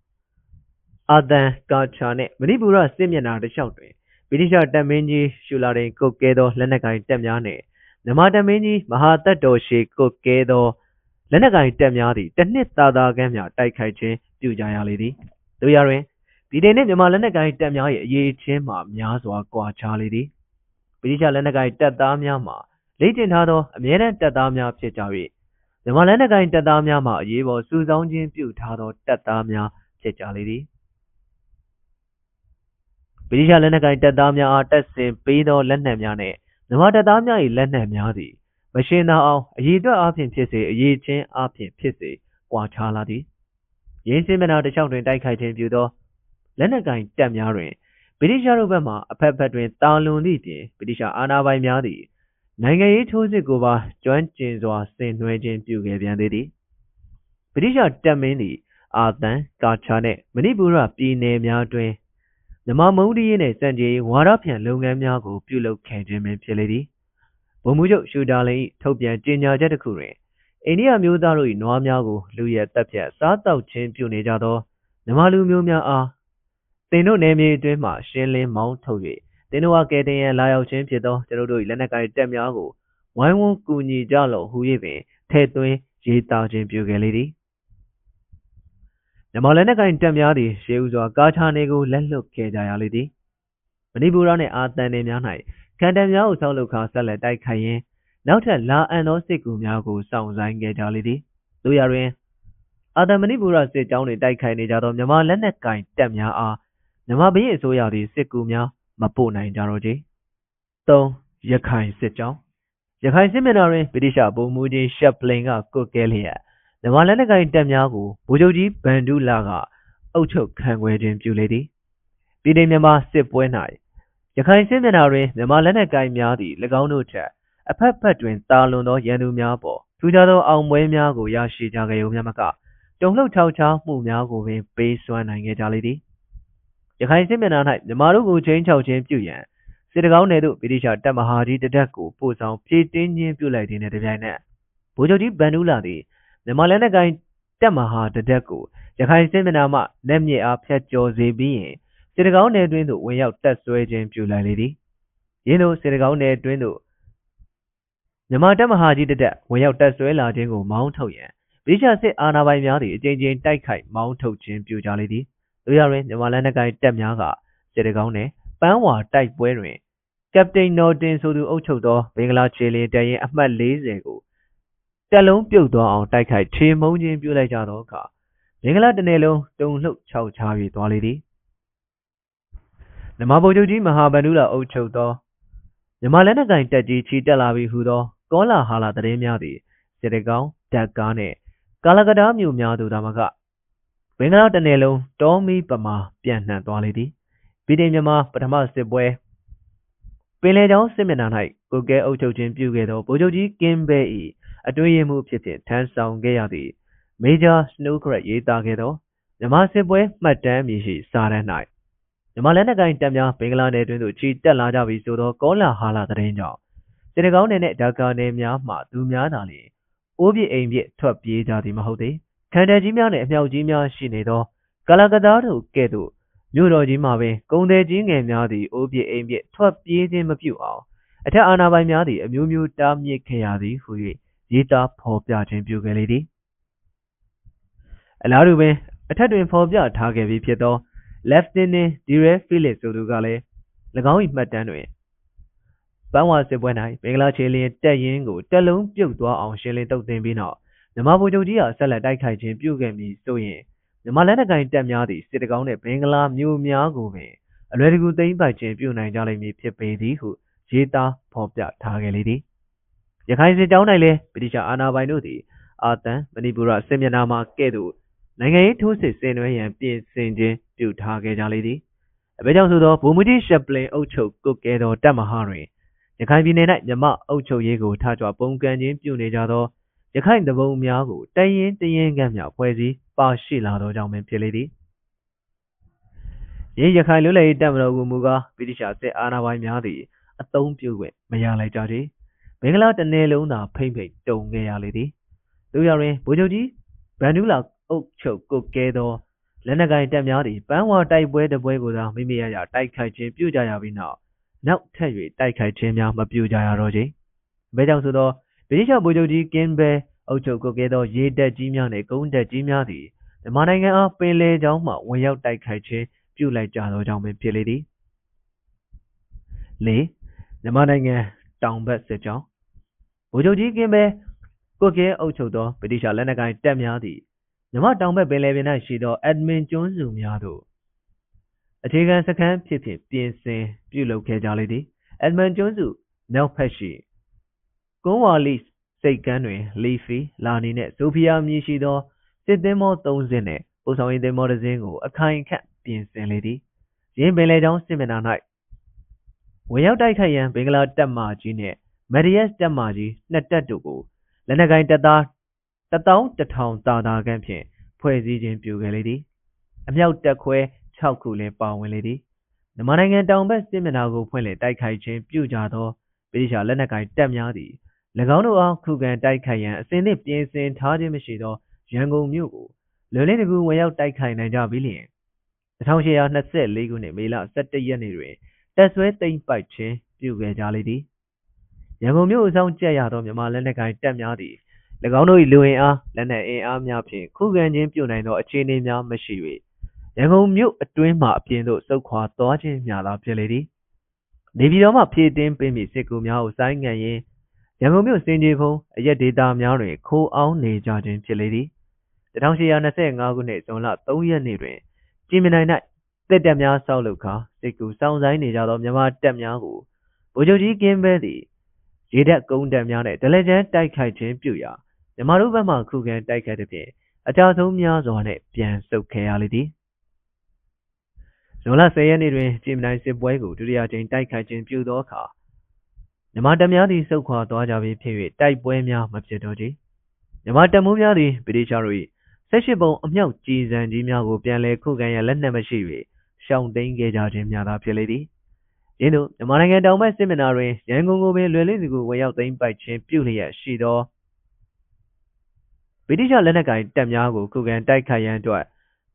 အာသံကာချာနှင့်မဏိပူရစစ်မျက်နှာတစ်လျှောက်တွင်ဗြိတိရှတပ်မင်းကြီးရှူလာတင်ကွပ်ကဲသောလက်နက်ကိုင်တပ်များနှင့်မြန်မာတပ်မင်းကြီးမဟာသက်တော်ရှေကွပ်ကဲသောလက်နက်ကိုင်တပ်များသည်တစ်နှစ်သာခန်းများတိုက်ခိုက်ခြင်းပြုကြရလေသည်တို့ရတွင်ဒီနေ့နှင့်မြန်မာလက်နက်ကိုင်တပ်များ၏အရေးချင်းမှများစွာကွာခြားလေသည်ဗြိတိရှလက်နက်ကိုင်တပ်သားများမှလေ့ကျင့်ထားသောအမြဲတမ်းတပ်သားများဖြစ်ကြ၍မြန်မာလက်နက်ကိုင်တပ်သားများမှအရေးပေါ်စုဆောင်းခြင်းပြုထားသောတပ်သားများဖြစ်ကြလေသည်ဗြိတိရှလက်နက်ကိုင်တပ်သားများအားတပ်ဆင်ပေးသောလက်နက်များနှင့်မြန်မာတပ်သားများ၏လက်နက်များသည်မရှင်းသာအောင်အရေးအတွက်အားဖြင့်ဖြစ်စေအရေးချင်းအားဖြင့်ဖြစ်စေကွာခြားလာသည်ရင်းစစ်မျက်နှာတစ်လျှောက်တွင်တိုက်ခိုက်ခြင်းပြုသောလက်နက်ကိုင်တပ်များတွင်ဗြိတိရှတို့ဘက်မှအဖက်ဖက်တွင်တာလွန်သည့်ပြင်ဗြိတိရှအာဏာပိုင်များသည်နိုင်ငံရေးထိုးစစ်ကိုပါကျွမ်းကျင်စွာဆင်နွှဲခြင်းပြုခဲ့ပြန်သေးသည်ဗြိတိရှတပ်မင်းသည်အာသံကာချာနှင့်မဏိပူရပြည်နယ်များတွင်မြန်မာမုန်းတီးရေးနှင့်စံကြေးဝါဒဖြန့်လုပ်ငန်းများကိုပြုလုပ်ခဲ့ခြင်းပင်ဖြစ်လေသည်ဗိုလ်မှူးချုပ်ရှူတာလင်၏ထုတ်ပြန်ကြေညာချက်တစ်ခုတွင်အိန္ဒိယမျိုးသားတို့၏နွားများကိုလူရဲတပ်ဖြတ်စားတောက်ခြင်းပြုနေကြသောမြန်မာလူမျိုးများအားသင်တို့နယ်မြေအတွင်းမှရှင်းလင်းမောင်းထုတ်၍သင်တို့အားကယ်တင်ရန်လာရောက်ခြင်းဖြစ်သောကျွန်ုပ်တို့၏လက်နက်ကိုင်တပ်များကိုဝိုင်းဝန်းကူညီကြလော့ဟူ၍ပင်ထည့်သွင်းရေးသားခြင်းပြုခဲ့လေသည်မြန်မာလက်နက်ကိုင်တပ်များသည်ရှေးဥစွာကာချာနေကိုလက်လွတ်ခဲ့ကြရလေသည်မဏိပူရနှင့်အာသံနယ်များ၌ခံတပ်များကိုဆောက်လုပ်ခါဆက်လက်တိုက်ခိုက်ရင်းနောက်ထပ်လာအံ့သောစစ်ကူများကိုစောင့်ဆိုင်းခဲ့ကြလေသည်တို့ရတွင်အာသံမဏိပူရစစ်ကြောင်းတွင်တိုက်ခိုက်နေကြသောမြန်မာလက်နက်ကိုင်တပ်များအားမြန်မာဘရင်အစိုးရသည်စစ်ကူများမပို့နိုင်ကြတော့ချေ3ရခိုင်စစ်ကြောင်းရခိုင်စစ်မျက်နှာတွင်ဗြိတိရှဗိုလ်မှူးကြီးရှက်ပလင်ကကွပ်ကဲလျက်မြန်မာလက်နက်ကိုင်တပ်များကိုဗိုလ်ချုပ်ကြီးဗန်ဒူလာကအုပ်ချုပ်ခံခွဲခြင်းပြုလေသည်ပြည်ထောင်မြန်မာစစ်ပွဲ၌ရခိုင်စစ်မျက်နှာတွင်မြန်မာလက်နက်ကိုင်များသည်၎င်းတို့ထက်အဖက်ဖက်တွင်တာလွန်သောရန်သူများပေါ်ထူးခြားသောအောင်ပွဲများကိုရရှိကြခဲ့ုံမျှမကတုံ့လှုပ်ထောက်ချမှုများကိုပင်ပေးစွမ်းနိုင်ခဲ့ကြလေသည်ရခိုင်စစ်မျက်နှာ၌မြန်မာတို့ကိုချင်းချောက်ခြင်းပြုရန်စစ်တကောင်းနယ်သို့ဗြိတိရှတပ်မဟာကြီးတတပ်ကိုပို့ဆောင်ဖြည့်တင်းခြင်းပြုလိုက်သည်နှင့်တပြိုင်နက်ဗိုလ်ချုပ်ကြီးဗန်ဒူလာသည်မြန်မာလက်နက်ကိုင်တပ်မဟာတတပ်ကိုရခိုင်စစ်မျက်နှာမှလက်မြစ်အားဖြတ်ကျော်စေပြီးရင်စစ်တကောင်းနယ်တွင်သို့ဝင်ရောက်တပ်ဆွဲခြင်းပြုလိုက်လေသည်ယင်းသို့စစ်တကောင်းနယ်တွင်သို့မြန်မာတပ်မဟာကြီးတတပ်ဝင်ရောက်တပ်ဆွဲလာခြင်းကိုမောင်းထုတ်ရန်ဗြိတိရှစစ်အာဏာပိုင်များသည်အကြိမ်ကြိမ်တိုက်ခိုက်မောင်းထုတ်ခြင်းပြုကြလေသည်တို့ရတွင်မြန်မာလက်နက်ကိုင်တပ်များကစစ်တကောင်းနယ်ပန်းဝါတိုက်ပွဲတွင်ကပတိန်နော်တင်ဆိုသူအုပ်ချုပ်သောဘင်္ဂလားခြေလျင်တပ်ရင်းအမှတ်40ကိုတက်လုံးပြုတ်သွားအောင်တိုက်ခိုက်ခြေမုံခြင်းပြုလိုက်ကြသောအခါဘင်္ဂလားတစ်နယ်လုံးတုန်လှုပ်ခြောက်ခြား၍သွားလေသည်မြန်မာဗိုလ်ချုပ်ကြီးမဟာဗန္ဓုလအုပ်ချုပ်သောမြန်မာလက်နက်ကိုင်တပ်ကြီးချီတက်လာပြီဟုသောကောလာဟာလသတင်းများသည်စစ်တကောင်းဓာတ်ကားနှင့်ကာလကတားမြို့များသို့သာမကဘင်္ဂလားတစ်နယ်လုံးတောမီပမာပြန့်နှံ့သွားလေသည်ပြည်ထောင်မြန်မာပထမစစ်ပွဲပင်လယ်ကြောင်းစစ်မျက်နှာ၌ကိုကဲအုပ်ချုပ်ခြင်းပြုခဲ့သောဗိုလ်ချုပ်ကြီးကင်းဘဲ၏အတွင်းရေးမှူးဖြစ်ဖြင့်ထမ်းဆောင်ခဲ့ရသည့် Major Snowcraft ရေးသားခဲ့သောမြန်မာစစ်ပွဲမှတ်တမ်းမြေရှိစာတမ်း၌မြန်မာလက်နက်ကိုင်တပ်များဘင်္ဂလားနယ်တွင်သို့ချီတက်လာကြပြီဆိုသောကောလာဟာလသတင်းကြောင့်စစ်တကောင်းနယ်နှင့်ဒါကာနယ်များမှသူများသာလျှင်အိုးပြစ်အိမ်ပြစ်ထွက်ပြေးကြသည်မဟုတ်သေးခံတပ်ကြီးများနှင့်အမြောက်ကြီးများရှိနေသောကာလာကသားတို့ကဲ့သို့မြို့တော်ကြီးမှာပင်ကုန်သည်ကြီးငယ်များသည်အိုးပြစ်အိမ်ပြစ်ထွက်ပြေးခြင်းမပြုအောင်အထက်အာဏာပိုင်များသည်အမျိုးမျိုးတားမြစ်ခဲ့ရသည်ဟု၍ရေးသားဖော်ပြခြင်းပြုခဲ့လေသည်အလားတူပင်အထက်တွင်ဖော်ပြထားခဲ့ပြီးဖြစ်သော Lieutenant Darrell Phillips ဆိုသူကလည်း၎င်း၏မှတ်တမ်းတွင်ပန်းဝါစစ်ပွဲ၌ဘင်္ဂလားခြေလျင်တပ်ရင်းကိုတက်လုံးပြုတ်သွားအောင်ရှင်းလင်းတုတ်တင်ပြီးနောက်မြန်မာဗိုလ်ချုပ်ကြီးဟာဆက်လက်တိုက်ခိုက်ခြင်းပြုခဲ့မည်ဆိုရင်မြန်မာလက်နက်ကိုင်တပ်များသည့်စစ်တကောင်းနှင့်ဘင်္ဂလားမြို့များကိုပင်အလွယ်တကူသိမ်းပိုက်ခြင်းပြုနိုင်ကြလိမ့်မည်ဖြစ်ပေသည်ဟုရေးသားဖော်ပြထားခဲ့လေသည်ရခိုင်စစ်ကြောင်း၌လည်းဗြိတိရှအာဏာပိုင်တို့သည်အာသံမဏိပူရစစ်မျက်နှာမှာကဲ့သို့နိုင်ငံရေးထိုးစစ်ဆင်နွှဲရန်ပြင်ဆင်ခြင်းပြုထားခဲ့ကြလေသည်အဘဲကြောင့်ဆိုသောဗိုလ်မှူးကြီးရှက်ပလင်အုပ်ချုပ်ကွပ်ကဲသောတပ်မဟာတွင်ရခိုင်ပြည်နယ်၌မြမအုပ်ချုပ်ရေးကိုထားကြွပုန်ကန်ခြင်းပြုနေကြသောရခိုင်တဘုံများကိုတရင်တရင်ကများဖွဲ့စည်းပါရှိလာသောကြောင့်ပင်ဖြစ်လေသည်ရခိုင်လွတ်လပ်ရေးတပ်မတော်ကိုမူကားဗြိတိရှစစ်အာဏာပိုင်များသည်အသုံးပြုခွင့်မရလိုက်ကြချေဘင်္ဂလားတစ်နယ်လုံးသာဖိမ့်ဖိတ်တုံခဲ့ရလေသည်တို့ကြောင့်ဗိုလ်ချုပ်ကြီးဗန်ဒူးလာအုပ်ချုပ်ကွပ်ကဲသောလက်နက်ကိုင်တပ်များသည်ပန်းဝါတိုက်ပွဲတစ်ပွဲကိုသာမိမိရရတိုက်ခိုက်ခြင်းပြုကြရပြီးနောက်ထပ်၍တိုက်ခိုက်ခြင်းများမပြုကြရတော့ချေဘဲကြောင့်ဆိုသောဗြိတိရှဗိုလ်ချုပ်ကြီးကင်းဘဲအုပ်ချုပ်ကွပ်ကဲသောရေတပ်ကြီးများနှင့်ကုန်းတပ်ကြီးများသည်မြန်မာနိုင်ငံအားပင်လယ်ကြောင်းမှဝင်ရောက်တိုက်ခိုက်ခြင်းပြုလိုက်ကြသောကြောင့်ပင်ဖြစ်လေသည်၄မြန်မာနိုင်ငံတောင်ဘက်စစ်ကြောင်းဗိုလ်ချုပ်ကြီးကင်းဘဲကွပ်ကဲအုပ်ချုပ်သောဗြိတိရှလက်နက်ကိုင်တပ်များသည်မြန်မာတောင်ဘက်ပင်လယ်ပြင်၌ရှိသောအက်ဒမင်ကျွန်းစုများသို့အခြေခံစခန်းဖြစ်ဖြင့်ပြင်ဆင်ပြုလုပ်ခဲ့ကြလေသည်အက်ဒမင်ကျွန်းစုမြောက်ဘက်ရှိကွန်ဝါလီစိတ်ကမ်းတွင်လီဖီလာနီနှင့်ဆိုဖီယာမြည်ရှိသောစစ်သင်္ဘော၃စင်းနှင့်ပို့ဆောင်ရေးသင်္ဘောတစ်စင်းကိုအခိုင်အခန့်ပြင်ဆင်လေသည်ရင်းပင်လယ်ကြောင်းစစ်မျက်နှာ၌ဝင်ရောက်တိုက်ခိုက်ရန်ဘင်္ဂလားတပ်မကြီးနှင့်မက်ဒီယက်တပ်မကြီးနှစ်တပ်တို့ကိုလက်နက်ကိုင်တပ်သား11000တာခန့်ဖြင့်ဖွဲ့စည်းခြင်းပြုခဲ့လေသည်အမြောက်တပ်ခွဲ6ခုလည်းပါဝင်လေသည်မြန်မာနိုင်ငံတောင်ဘက်စစ်မျက်နှာကိုဖွင့်လှစ်တိုက်ခိုက်ခြင်းပြုကြသောဗြိတိရှလက်နက်ကိုင်တပ်များသည်၎င်းတို့အားခုခံတိုက်ခိုက်ရန်အစဉ်သင့်ပြင်ဆင်ထားခြင်းမရှိသောရန်ကုန်မြို့ကိုလွယ်လင်းတကူဝင်ရောက်တိုက်ခိုက်နိုင်ကြပြီးလျှင်1824ခုနှစ်မေလ17ရက်နေ့တွင်တပ်ဆွဲသိမ်းပိုက်ခြင်းပြုခဲ့ကြလေသည်ရန်ကုန်မြို့အဆောင်ကျက်ရသောမြန်မာလက်နက်ကိုင်တပ်များသည်၎င်းတို့၏လူအင်အားလက်နက်အင်အားများဖြင့်ခုခံခြင်းပြုနိုင်သောအခြေအနေများမရှိ၍ရန်ကုန်မြို့အတွင်းမှအပြင်သို့ဆုတ်ခွာသွားခြင်းများသာဖြစ်လေသည်နေပြည်တော်မှဖြည့်တင်းပေးမည့်စစ်ကူများကိုဆိုင်းငံ့ရင်းရန်ကုန်မြို့စင်ကြေဖုံးအရက်ဒေတာများတွင်ခိုးအောင်းနေကြခြင်းဖြစ်လေသည်1825ခုနှစ်ဇွန်လ3ရက်နေ့တွင်ကြည်မြနိုင်၌တပ်တပ်များဆောက်လုပ်ခါစစ်ကူစောင့်ဆိုင်နေကြသောမြန်မာတပ်များကိုဗိုလ်ချုပ်ကြီးကင်းဘဲသည်ရေတပ်ကုန်းတပ်များနှင့်ဒလက်ချမ်းတိုက်ခိုက်ခြင်းပြုရာမြန်မာတို့ဘက်မှခုခံတိုက်ခိုက်သဖြင့်အကြဆုံးများစွာနှင့်ပြန်ဆုတ်ခဲ့ရလေသည်ဇွန်လ10ရက်နေ့တွင်ကြည်မြနိုင်စစ်ပွဲကိုဒုတိယကြိမ်တိုက်ခိုက်ခြင်းပြုသောအခါမြန်မာတပ်များသည်ဆုတ်ခွာသွားကြပြီးဖြစ်၍တိုက်ပွဲများမဖြစ်တော့ချေမြန်မာတပ်မှူးများသည်ဗြိတိရှတို့၏18ပုံအမြောက်ကြီးစံကြီးများကိုပြန်လည်ခုခံရန်လက်နက်မရှိ၍ရှောင်တိန်ခဲ့ကြခြင်းများသာဖြစ်လေသည်ယင်းသို့မြန်မာနိုင်ငံတောင်ဘက်စစ်မျက်နှာတွင်ရန်ကုန်ကိုပင်လွယ်လင်းစီကိုဝင်ရောက်သိမ်းပိုက်ခြင်းပြုလျက်ရှိသောဗြိတိရှလက်နက်ကိုင်တပ်များကိုခုခံတိုက်ခိုက်ရန်အတွက်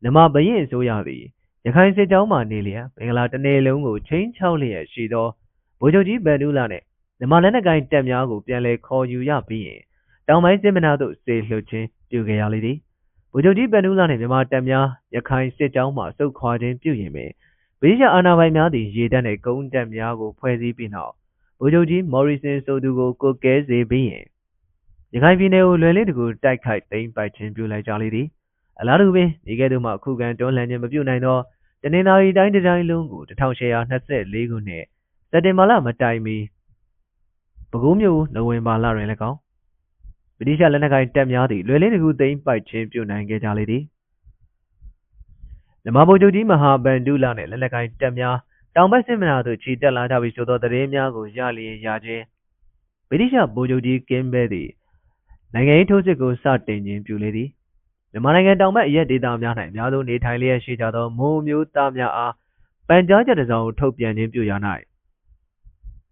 မြန်မာဘရင်အစိုးရသည်ရခိုင်စစ်ကြောင်းမှနေလျက်ဘင်္ဂလားတစ်နယ်လုံးကိုချိန်ချောက်လျက်ရှိသောဗိုလ်ချုပ်ကြီးဗန်ဒူးလာနှင့်မြန်မာလက်နက်ကိုင်တပ်များကိုပြန်လည်ခေါ်ယူရပြီးရင်တောင်ပိုင်းစစ်မျက်နှာသို့စေလွှတ်ခြင်းပြုခဲ့ရလေသည်ဗိုလ်ချုပ်ကြီးဗန်ဒူးလာနှင့်မြန်မာတပ်များရခိုင်စစ်ကြောင်းမှဆုတ်ခွာခြင်းပြုရင်ပင်ဗြိတိရှအာဏာပိုင်များသည်ရေတပ်နှင့်ကုန်းတပ်များကိုဖွဲ့စည်းပြီးနောက်ဗိုလ်ချုပ်ကြီးမော်ရီဆင်ဆိုသူကိုကွပ်ကဲစေပြီးရင်ရခိုင်ပြည်နယ်ကိုလွယ်လင်းတကူတိုက်ခိုက်သိမ်းပိုက်ခြင်းပြုလိုက်ကြလေသည်အလားတူပင်ဒီကဲ့သို့မှခုခံတွန်းလှန်ခြင်းမပြုနိုင်သောတနင်္သာရီတိုင်းတစ်တိုင်းလုံးကို1824ခုနှစ်စက်တင်ဘာလမတိုင်မီပဲခူးမြို့နိုဝင်ဘာလတွင်၎င်းဗြိတိရှလက်နက်ကိုင်တပ်များသည်လွယ်လင်းတကူသိမ်းပိုက်ခြင်းပြုနိုင်ခဲ့ကြလေသည်မြန်မာဗိုလ်ချုပ်ကြီးမဟာဗန်ဒူးလာနှင့်လက်နက်ကိုင်တပ်များတောင်ဘက်စစ်မျက်နှာသို့ချီတက်လာကြပြီဆိုသောသတင်းများကိုရလျင်ရခြင်းဗြိတိရှဗိုလ်ချုပ်ကြီးကင်းဘဲသည်နိုင်ငံရေးထိုးစစ်ကိုစတင်ခြင်းပြုလေသည် မြန်မာနိုင်ငံတောင်ဘက်အရက်ဒေသများ၌အများဆုံးနေထိုင်လျက်ရှိကြသောမွန်မျိုးသားများအားပန်ကြားချက်တစ်စောင်ထုတ်ပြန်ခြင်းပြုရာ၌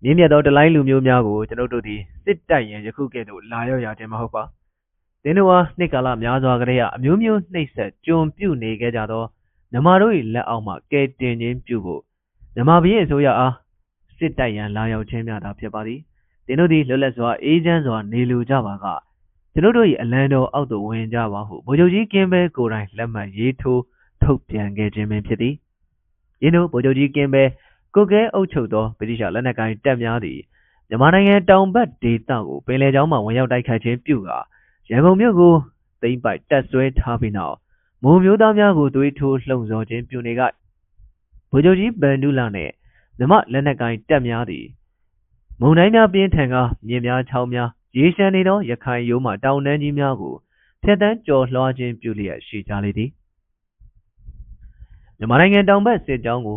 မြင့်မြတ်သောတလိုင်းလူမျိုးများကိုကျွန်ုပ်တို့သည်စစ်တပ်ရန်ယခုကဲ့သို့လာရောက်ရခြင်းမဟုတ်ပါသင်တို့အားနှစ်ကာလများစွာကတည်းကအမျိုးမျိုးနှိပ်စက်ကြုံပြုနေခဲ့ကြသောမြန်မာတို့၏လက်အောက်မှကဲတင်ခြင်းပြုဖို့မြန်မာပြည်အစိုးရအားစစ်တပ်ရန်လာရောက်ခြင်းများသာဖြစ်ပါသည်သင်တို့သည်လွတ်လပ်စွာအေးချမ်းစွာနေလိုကြပါကကျွန်ုပ်တို့၏အလံတော်အောက်သို့ဝင်ကြပါဟုဗိုလ်ချုပ်ကြီးကင်းဘဲကိုယ်တိုင်လက်မှတ်ရေးထိုးထုတ်ပြန်ခဲ့ခြင်းပင်ဖြစ်သည်ယင်းတို့ဗိုလ်ချုပ်ကြီးကင်းဘဲကိုကဲအုပ်ချုပ်သောဗြိတိရှလက်နက်ကိုင်တပ်များသည်မြန်မာနိုင်ငံတောင်ဘက်ဒေသကိုပင်လယ်ကြောင်းမှဝင်ရောက်တိုက်ခိုက်ခြင်းပြုကာရန်ကုန်မြို့ကိုသိမ်းပိုက်တပ်ဆွဲထားပြီးနောက်မွန်မျိုးသားများကိုသွေးထိုးလှုံ့ဆော်ခြင်းပြုနေကဗိုလ်ချုပ်ကြီးဗန်ဒူလာနှင့်မြမလက်နက်ကိုင်တပ်များသည်မုန်တိုင်းများပြင်းထန်ကာမြစ်များချောင်းများရေရှမ်းနေသောရခိုင်ရိုးမှတောင်တန်းကြီးများကိုဖျက်ဆီးကျော်လွှားခြင်းပြုလျက်ရှိကြလေသည်မြန်မာနိုင်ငံတောင်ဘက်စစ်ကြောင်းကို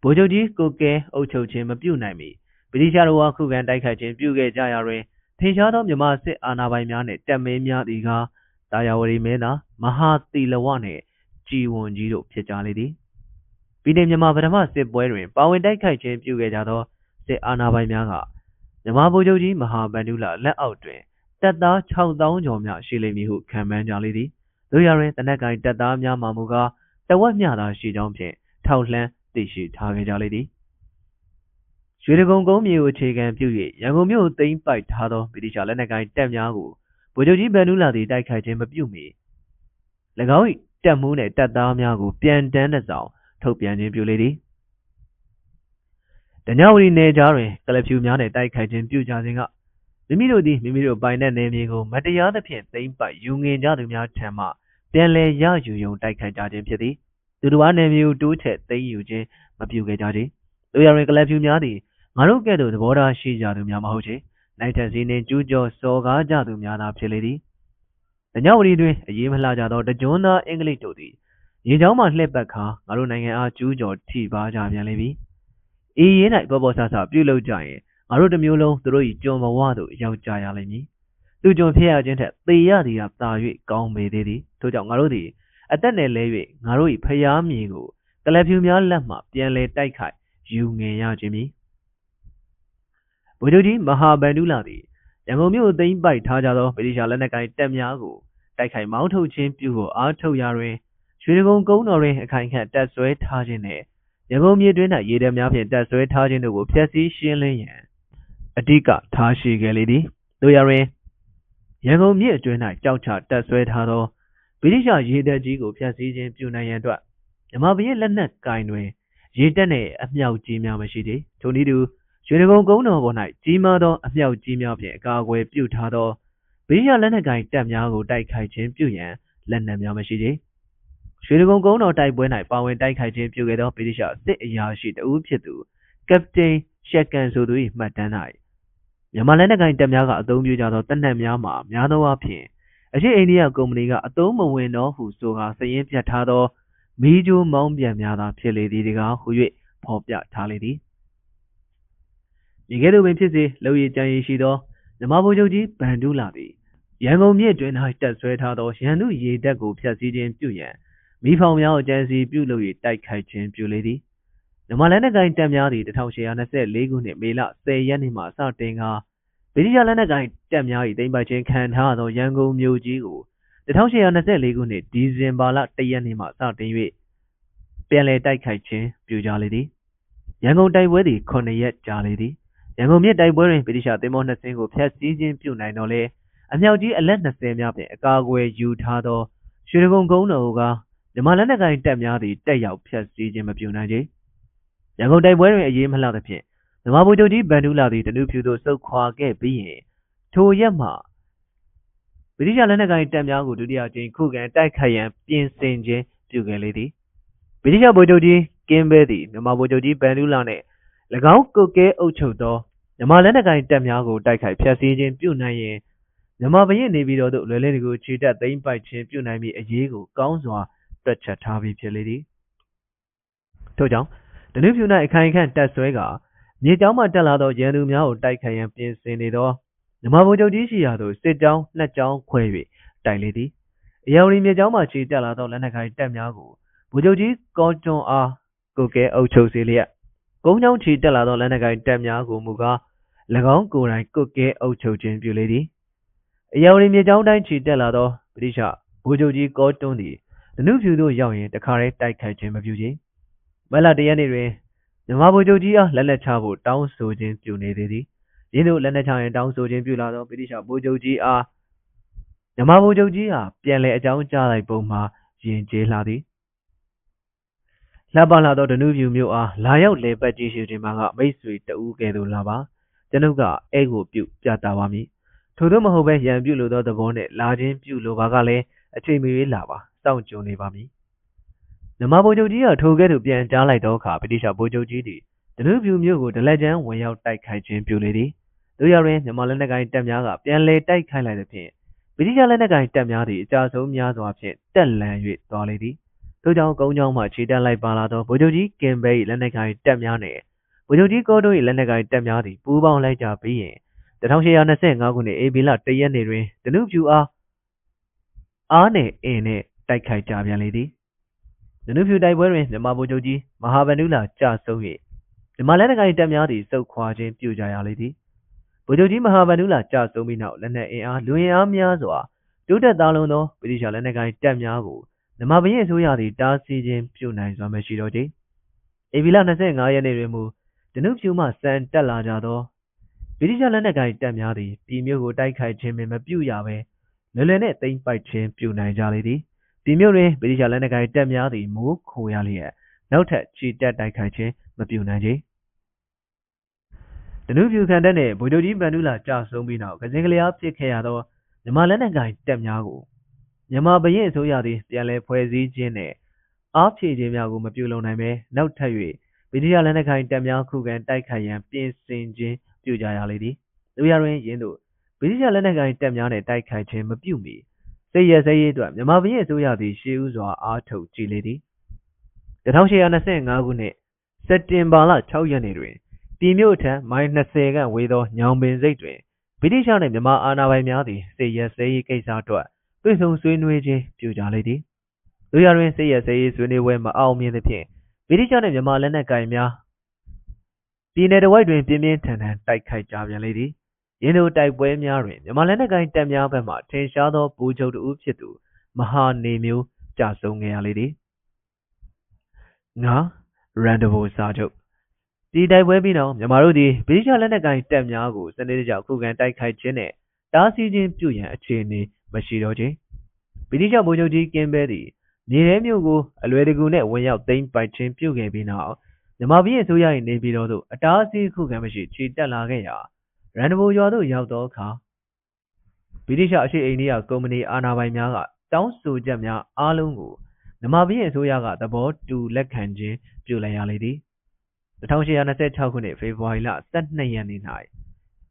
ဗိုလ်ချုပ်ကြီးကိုကဲအုပ်ချုပ်ခြင်းမပြုနိုင်မီဗြိတိရှတို့အားခုခံတိုက်ခိုက်ခြင်းပြုခဲ့ကြရာတွင်ထင်ရှားသောမြန်မာစစ်အာဏာပိုင်များနှင့်တပ်မင်းများသည်ကတာယာဝတီမင်းသားမဟာသီလဝနှင့်ကြည်ဝန်ကြီးတို့ဖြစ်ကြလေသည်ပြည်내မြန်မာပထမစစ်ပွဲတွင်ပါဝင်တိုက်ခိုက်ခြင်းပြုခဲ့ကြသောစစ်အာဏာပိုင်များကမြန်မာဗိုလ်ချုပ်ကြီးမဟာဗန္ဓုလလက်အောက်တွင်တပ်သား6000ကျော်များရှိလိမ့်မည်ဟုခန့်မှန်းကြလေသည်တို့ရတွင်တနက်ကိုင်တပ်သားများမှမူကားတဝက်မျှသာရှိကြောင်းဖြင့်ထောက်လှမ်းသိရှိထားခဲ့ကြလေသည်ရွှေတကုံကုန်းမြေကိုအခြေခံပြု၍ရန်ကုန်မြို့သိမ်းပိုက်ထားသောဗြိတိရှလက်နက်ကိုင်တပ်များကိုဗိုလ်ချုပ်ကြီးဗန်ဒူလာသည်တိုက်ခိုက်ခြင်းမပြုမီ၎င်း၏တပ်မှုနှင့်တပ်သားများကိုပြန်တန်းတစ်စောင်ထုတ်ပြန်ခြင်းပြုလေသည်တညဝတီနယ်ကြားတွင်ကလဖြူများနှင့်တိုက်ခိုက်ခြင်းပြုကြစဉ်ကမိမိတို့သည်မိမိတို့ပိုင်တဲ့နယ်မြေကိုမတရားသဖြင့်သိမ်းပိုက်ယူငင်ကြသူများထံမှပြန်လည်ရယူယုံတိုက်ခိုက်ကြခြင်းဖြစ်သည်သူတို့အားနယ်မြေကိုတိုးချဲ့သိမ်းယူခြင်းမပြုခဲ့ကြချေတို့ရတွင်ကလဖြူများသည်ငါတို့ကဲ့သို့သဘောထားရှိကြသူများမဟုတ်ချေနိုင်ထက်စီးနှင့်ကျူးကျော်စော်ကားကြသူများသာဖြစ်လေသည်တညဝတီတွင်အရေးမလှကြသောတကြွန်းသားအင်္ဂလိပ်တို့သည်ရေချောင်းမှလှည့်ပတ်ခါငါတို့နိုင်ငံအားကျူးကျော်ထိပါကြပြန်လေပြီအေးရေး၌ပေါ်ပေါ်ဆဆပြုလုပ်ကြရင်ငါတို့တစ်မျိုးလုံးသူတို့၏ကြုံဘဝသို့ရောက်ကြရလိမ့်မည်သူကြုံဖြစ်ရခြင်းထက်သေရသည်ကသာ၍ကောင်းပေသေးသည်ထို့ကြောင့်ငါတို့သည်အသက်နယ်လဲ၍ငါတို့၏ဖျားမြေကိုကလဖြူများလက်မှပြန်လဲတိုက်ခိုက်ယူငင်ရခြင်းမည်ဗိုလ်ချုပ်ကြီးမဟာဗန္ဓုလာသည်ရန်ကုန်မြို့သိမ်းပိုက်ထားကြသောဗြိတိရှလက်နက်ကိုင်တပ်များကိုတိုက်ခိုက်မောင်းထုတ်ခြင်းပြုကိုအားထုတ်ရာတွင်ရွှေတကုံကုန်းတော်တွင်အခိုင်အခန့်တပ်ဆွဲထားခြင်းနှင့်ရန်ကုန်မြို့တွင်ရေတပ်များဖြင့်တပ်ဆွဲထားခြင်းတို့ကိုဖျက်ဆီးရှင်းလင်းရန်အဓိကထားရှိခဲ့လေသည်တို့ရတွင်ရန်ကုန်မြို့အတွင်း၌ကြောက်ချတပ်ဆွဲထားသောဗြိတိရှရေတပ်ကြီးကိုဖျက်ဆီးခြင်းပြုနိုင်ရန်အတွက်မြန်မာပြည်လက်နက်ကင်တွင်ရေတပ်နှင့်အမြောက်ကြီးများမရှိသေးထိုနည်းတူရွှေတကုံကုန်းတော်ပေါ်၌ကြီးမားသောအမြောက်ကြီးများဖြင့်အကာအကွယ်ပြုထားသောဗြိတိရှလက်နက်ကင်တပ်များကိုတိုက်ခိုက်ခြင်းပြုရန်လက်နက်များမရှိသေးရွှေတကုံကုန်းတော်တိုက်ပွဲ၌ပါဝင်တိုက်ခိုက်ခြင်းပြုခဲ့သောဗြိတိရှစစ်အရာရှိတဦးဖြစ်သူကပတိန်ရှက်ကန်ဆိုသူ၏မှတ်တမ်း၌မြန်မာလက်နက်ကင်တပ်များကအသုံးပြုကြသောတပ်နက်များမှာများသောအားဖြင့်အရှိအိန္ဒိယကုမ္ပဏီကအသုံးမဝင်တော့ဟုဆိုကာစည်ရင်းပြတ်ထားသောမီးကြိုးမောင်းပြန်များသာဖြစ်လေသည်တကားဟု၍ဖော်ပြထားလေသည်မြေကဲ့သို့ပင်ဖြစ်စေလုံရည်ကြံရည်ရှိသောမြန်မာဗိုလ်ချုပ်ကြီးဗန်ဒူလာသည်ရန်ကုန်မြို့တွင်၌တပ်ဆွဲထားသောရန်သူရေတပ်ကိုဖျက်ဆီးခြင်းပြုရန်မိဖောင်များအကြံစီပြုလုပ်၍တိုက်ခိုက်ခြင်းပြုလေသည်မြန်မာလက်နက်ကိုင်တပ်များသည်1824ခုနှစ်မေလ10ရက်နေ့မှစတင်ကာဗြိတိရှလက်နက်ကိုင်တပ်များ၏သိမ်းပိုက်ခြင်းခံထားသောရန်ကုန်မြို့ကြီးကို1824ခုနှစ်ဒီဇင်ဘာလ1ရက်နေ့မှစတင်၍ပြန်လည်တိုက်ခိုက်ခြင်းပြုကြလေသည်ရန်ကုန်တိုက်ပွဲသည်9ရက်ကြာလေသည်ရန်ကုန်မြို့တိုက်ပွဲတွင်ဗြိတိရှသင်္ဘော2စင်းကိုဖျက်ဆီးခြင်းပြုနိုင်တော်လဲအမြောက်ကြီးအလက်20များဖြင့်အကာအကွယ်ယူထားသောရွှေတကုံကုန်းတော်ကမြန်မာလက်နက်ကိုင်တပ်များသည်တက်ရောက်ဖျက်ဆီးခြင်းမပြုနိုင်ချေရန်ကုန်တိုက်ပွဲတွင်အရေးမလှသဖြင့်မြန်မာဗိုလ်ချုပ်ကြီးဗန်ဒူလာသည်တနုဖြူသို့ဆုတ်ခွာခဲ့ပြီးရင်ထိုရက်မှဗြိတိရှလက်နက်ကိုင်တပ်များကိုဒုတိယကြိမ်ခုခံတိုက်ခိုက်ရန်ပြင်ဆင်ခြင်းပြုခဲ့လေသည်ဗြိတိရှဗိုလ်ချုပ်ကြီးကင်းဘဲသည်မြန်မာဗိုလ်ချုပ်ကြီးဗန်ဒူလာနှင့်၎င်းကုတ်ကဲအုပ်ချုပ်သောမြန်မာလက်နက်ကိုင်တပ်များကိုတိုက်ခိုက်ဖျက်ဆီးခြင်းပြုနိုင်ရင်မြန်မာဘရင်နေပြည်တော်သို့လွယ်လင်းကိုခြေတက်သိမ်းပိုက်ခြင်းပြုနိုင်မည့်အရေးကိုကောင်းစွာတွက်ချက်ထားပြီးဖြစ်လေသည်ထို့ကြောင့်တနုဖြူ၌အခိုင်အခန့်တပ်ဆွဲကာမြေကြောင်းမှတက်လာသောရန်သူများကိုတိုက်ခိုက်ရန်ပြင်ဆင်နေသောမြန်မာဗိုလ်ချုပ်ကြီးရှိရာသို့စစ်ကြောင်း2ကြောင်းခွဲ၍ တိုက်လေသည်အယောင်ရီမြေကျောင်းမှခြေတက်လာသောလက်နက်ကိုင်တပ်များကိုဗိုလ်ချုပ်ကြီးကောကျွန်းအားကိုကဲအုပ်ချုပ်စေလျက်ကုန်းချောင်းခြေတက်လာသောလက်နက်ကိုင်တပ်များကိုမူကား၎င်းကိုယ်တိုင်ကုကဲအုပ်ချုပ်ခြင်းပြုလေသည်အယောင်ရီမြေကျောင်းတိုင်းခြေတက်လာသောဗြိတိရှဗိုလ်ချုပ်ကြီးကောတွန်းသည်ဓနုဖြူသို့ရောက်ရင်တခါတည်းတိုက်ခိုက်ခြင်းမပြုချေမလတရက်နေ့တွင်မြန်မာဗိုလ်ချုပ်ကြီးအားလက်လက်ချဖို့တောင်းဆိုခြင်းပြုနေသေးသည်ရင်းတို့လက်နက်ချရင်တောင်းဆိုခြင်းပြုလာသောဗြိတိရှဗိုလ်ချုပ်ကြီးအားမြန်မာဗိုလ်ချုပ်ကြီးဟာပြန်လည်အကြောင်းကြားလိုက်ပုံမှာယဉ်ကျေးလှသည်လှပလာသောဓနုဖြူမျိုးအားလာရောက်လေပတ်ကြည့်ရှုခြင်းမှာကမိတ်ဆွေတဦးကဲ့သို့လာပါကျွန်ုပ်ကအဲ့ကိုပြုပြတာပါမည်ထို့သောမဟုတ်ပဲရန်ပြုလိုသောသဘောနှင့်လာခြင်းပြုလိုပါကလည်းအချိန်မရွေးလာပါစောင့်ကြိုနေပါမည်မြန်မာဗိုလ်ချုပ်ကြီးကထိုကဲ့သို့ပြန်ကြားလိုက်သောအခါဗြိတိရှဗိုလ်ချုပ်ကြီးသည်ဓနုဖြူမျိုးကိုဒလက်ကျန်းဝင်ရောက်တိုက်ခိုက်ခြင်းပြုလေသည်တို့ရောက်တွင်မြန်မာလက်နက်ကိုင်တပ်များကပြန်လည်တိုက်ခိုက်လိုက်သည်ဖြင့်ဗြိတိရှလက်နက်ကိုင်တပ်များသည်အကြဆုံးများစွာဖြင့်တက်လန်၍သွားလေသည်ထို့ကြောင့်ကုန်းချောင်းမှခြေတက်လိုက်ပါလာသောဗိုလ်ချုပ်ကြီးကင်ဘဲ၏လက်နက်ကိုင်တပ်များနှင့်ဗိုလ်ချုပ်ကြီးကောတို၏လက်နက်ကိုင်တပ်များသည်ပူးပေါင်းလိုက်ကြပြီးရင်1825ခုနှစ်ဧပြီလ1ရက်နေ့တွင်ဓနုဖြူအားနှင့်အင်းနှင့်တိုက်ခိုက်ကြပြန်လေသည်ဓနုဖြူတိုက်ပွဲတွင်မြန်မာဗိုလ်ချုပ်ကြီးမဟာဗန္ဓုလာကြဆုံး၍မြန်မာလက်နက်ကိုင်တပ်များသည်စုခွာခြင်းပြုကြရလေသည်ဗိုလ်ချုပ်ကြီးမဟာဗန္ဓုလာကြဆုံးပြီးနောက်လက်နက်အင်အားလူအင်အားများစွာတိုးတက်သားလုံးသောဗြိတိရှလက်နက်ကိုင်တပ်များကိုမြန်မာဘုရင်အစိုးရသည်တားဆီးခြင်းပြုနိုင်စွာမရှိတော့ချေဧပြီလ25ရက်နေ့တွင်မူဓနုဖြူမှစံတက်လာကြသောဗြိတိရှလက်နက်ကိုင်တပ်များသည်ပြည်မြို့ကိုတိုက်ခိုက်ခြင်းပင်မပြုရဘဲလွယ်လွယ်နှင့်သိမ်းပိုက်ခြင်းပြုနိုင်ကြလေသည်ပြည်မြို့တွင်ဗြိတိရှလက်နက်ကိုင်တပ်များသည်မိုးခိုရလျက်နောက်ထပ်ခြေတက်တိုက်ခိုက်ခြင်းမပြုနိုင်ချေဓနုဖြူခံတပ်နှင့်ဗိုလ်ချုပ်ကြီးဗန္ဓုလာကြဆုံးပြီးနောက်ကစင်ကလျားဖြစ်ခဲ့ရသောမြန်မာလက်နက်ကိုင်တပ်များကိုမြန်မာဘုရင်အစိုးရသည်ပြန်လည်ဖွဲ့စည်းခြင်းနှင့်အားဖြည့်ခြင်းများကိုမပြုလုပ်နိုင်ဘဲနောက်ထပ်၍ဗြိတိရှလက်နက်ကိုင်တပ်များခုခံတိုက်ခိုက်ရန်ပြင်ဆင်ခြင်းပြုကြရလေသည်တို့ရတွင်ယင်းသို့ဗြိတိရှလက်နက်ကိုင်တပ်များနှင့်တိုက်ခိုက်ခြင်းမပြုမီစိတ်ရစရေးအတွက်မြန်မာဘုရင်အစိုးရသည်ရှေးဥစွာအားထုတ်ကြည်လေသည်1825ခုနှစ်စက်တင်ဘာလ6ရက်နေ့တွင်ပြည်မြို့ထံမိုင်20ခန့်ဝေးသောညောင်ပင်စိတ်တွင်ဗြိတိရှနှင့်မြန်မာအာဏာပိုင်များသည်စိတ်ရစရေးကိစ္စအတွက်တွေ့ဆုံဆွေးနွေးခြင်းပြုကြလေသည်တို့ရတွင်စိတ်ရစရေးဆွေးနွေးပွဲမအောင်မြင်သဖြင့်ဗြိတိရှနှင့်မြန်မာလက်နက်ကိုင်များပြည်နယ်တစ်ဝိုက်တွင်ပြင်းပြင်းထန်ထန်တိုက်ခိုက်ကြပြန်လေသည်ယင်းတို့တိုက်ပွဲများတွင်မြန်မာလက်နက်ကိုင်တပ်များဘက်မှထင်ရှားသောဗိုလ်ချုပ်တဦးဖြစ်သူမဟာနေမျိုးကြဆုံးခဲ့ရလေသည်ရန်ဒဗိုစာချုပ်ဒီတိုက်ပွဲပြီးနောက်မြန်မာတို့သည်ဗြိတိရှလက်နက်ကိုင်တပ်များကိုစနစ်တကျခုခံတိုက်ခိုက်ခြင်းနှင့်တားဆီးခြင်းပြုရန်အခြေအနေမရှိတော့ချေဗြိတိရှဗိုလ်ချုပ်ကြီးကင်ဘဲသည်မြေထဲမြို့ကိုအလွယ်တကူနဲ့ဝင်ရောက်သိမ်းပိုက်ခြင်းပြုခဲ့ပြီးနောက်မြန်မာပြည်အစိုးရ၏နေပြည်တော်သို့အတားအဆီးခုခံမရှိခြေတက်လာခဲ့ရာရန်ဒဗိုရွာသို့ရောက်သောအခါဗြိတိရှအရှေ့အိန္ဒိယကုမ္ပဏီအာဏာပိုင်များကတောင်းဆိုချက်များအားလုံးကိုမြန်မာပြည်အစိုးရကသဘောတူလက်ခံခြင်းပြုလိုက်ရလေသည်1826ခုနှစ်ဖေဖော်ဝါရီလ12ရက်နေ့၌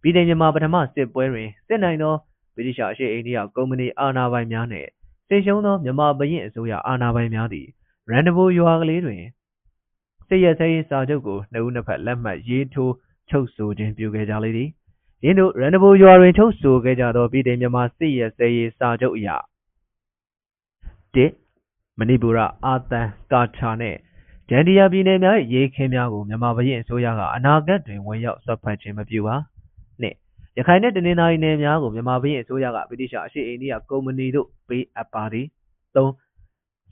ပြည်ထောင်မြန်မာပထမစစ်ပွဲတွင်စစ်နိုင်သောဗြိတိရှအရှေ့အိန္ဒိယကုမ္ပဏီအာဏာပိုင်များနှင့်စစ်ရှုံးသောမြန်မာဘုရင်အစိုးရအာဏာပိုင်များသည်ရန်ဒဗိုရွာကလေးတွင်စစ်ရဲစရေးစာချုပ်ကိုနှစ်ဦးနှစ်ဖက်လက်မှတ်ရေးထိုးချုပ်ဆိုခြင်းပြုခဲ့ကြလေသည်ယင်းတို့ရန်ဒဗိုရွာတွင်ချုပ်ဆိုခဲ့ကြသောပြည်ထောင်မြန်မာစစ်ရဲစရေးစာချုပ်အရမဏိပူရအာသံကာချာနှင့်ဂျန်ဒီယာပြည်နယ်များ၏ရေးခင်းများကိုမြန်မာဘုရင်အစိုးရကအနာဂတ်တွင်ဝင်ရောက်ဆွတ်ဖက်ခြင်းမပြုပါနှင့်ရခိုင်နှင့်တနင်္သာရီနယ်များကိုမြန်မာဘုရင်အစိုးရကဗြိတိရှအရှေ့အိန္ဒိယကုမ္ပဏီတို့ပေးအပ်ပါသည်3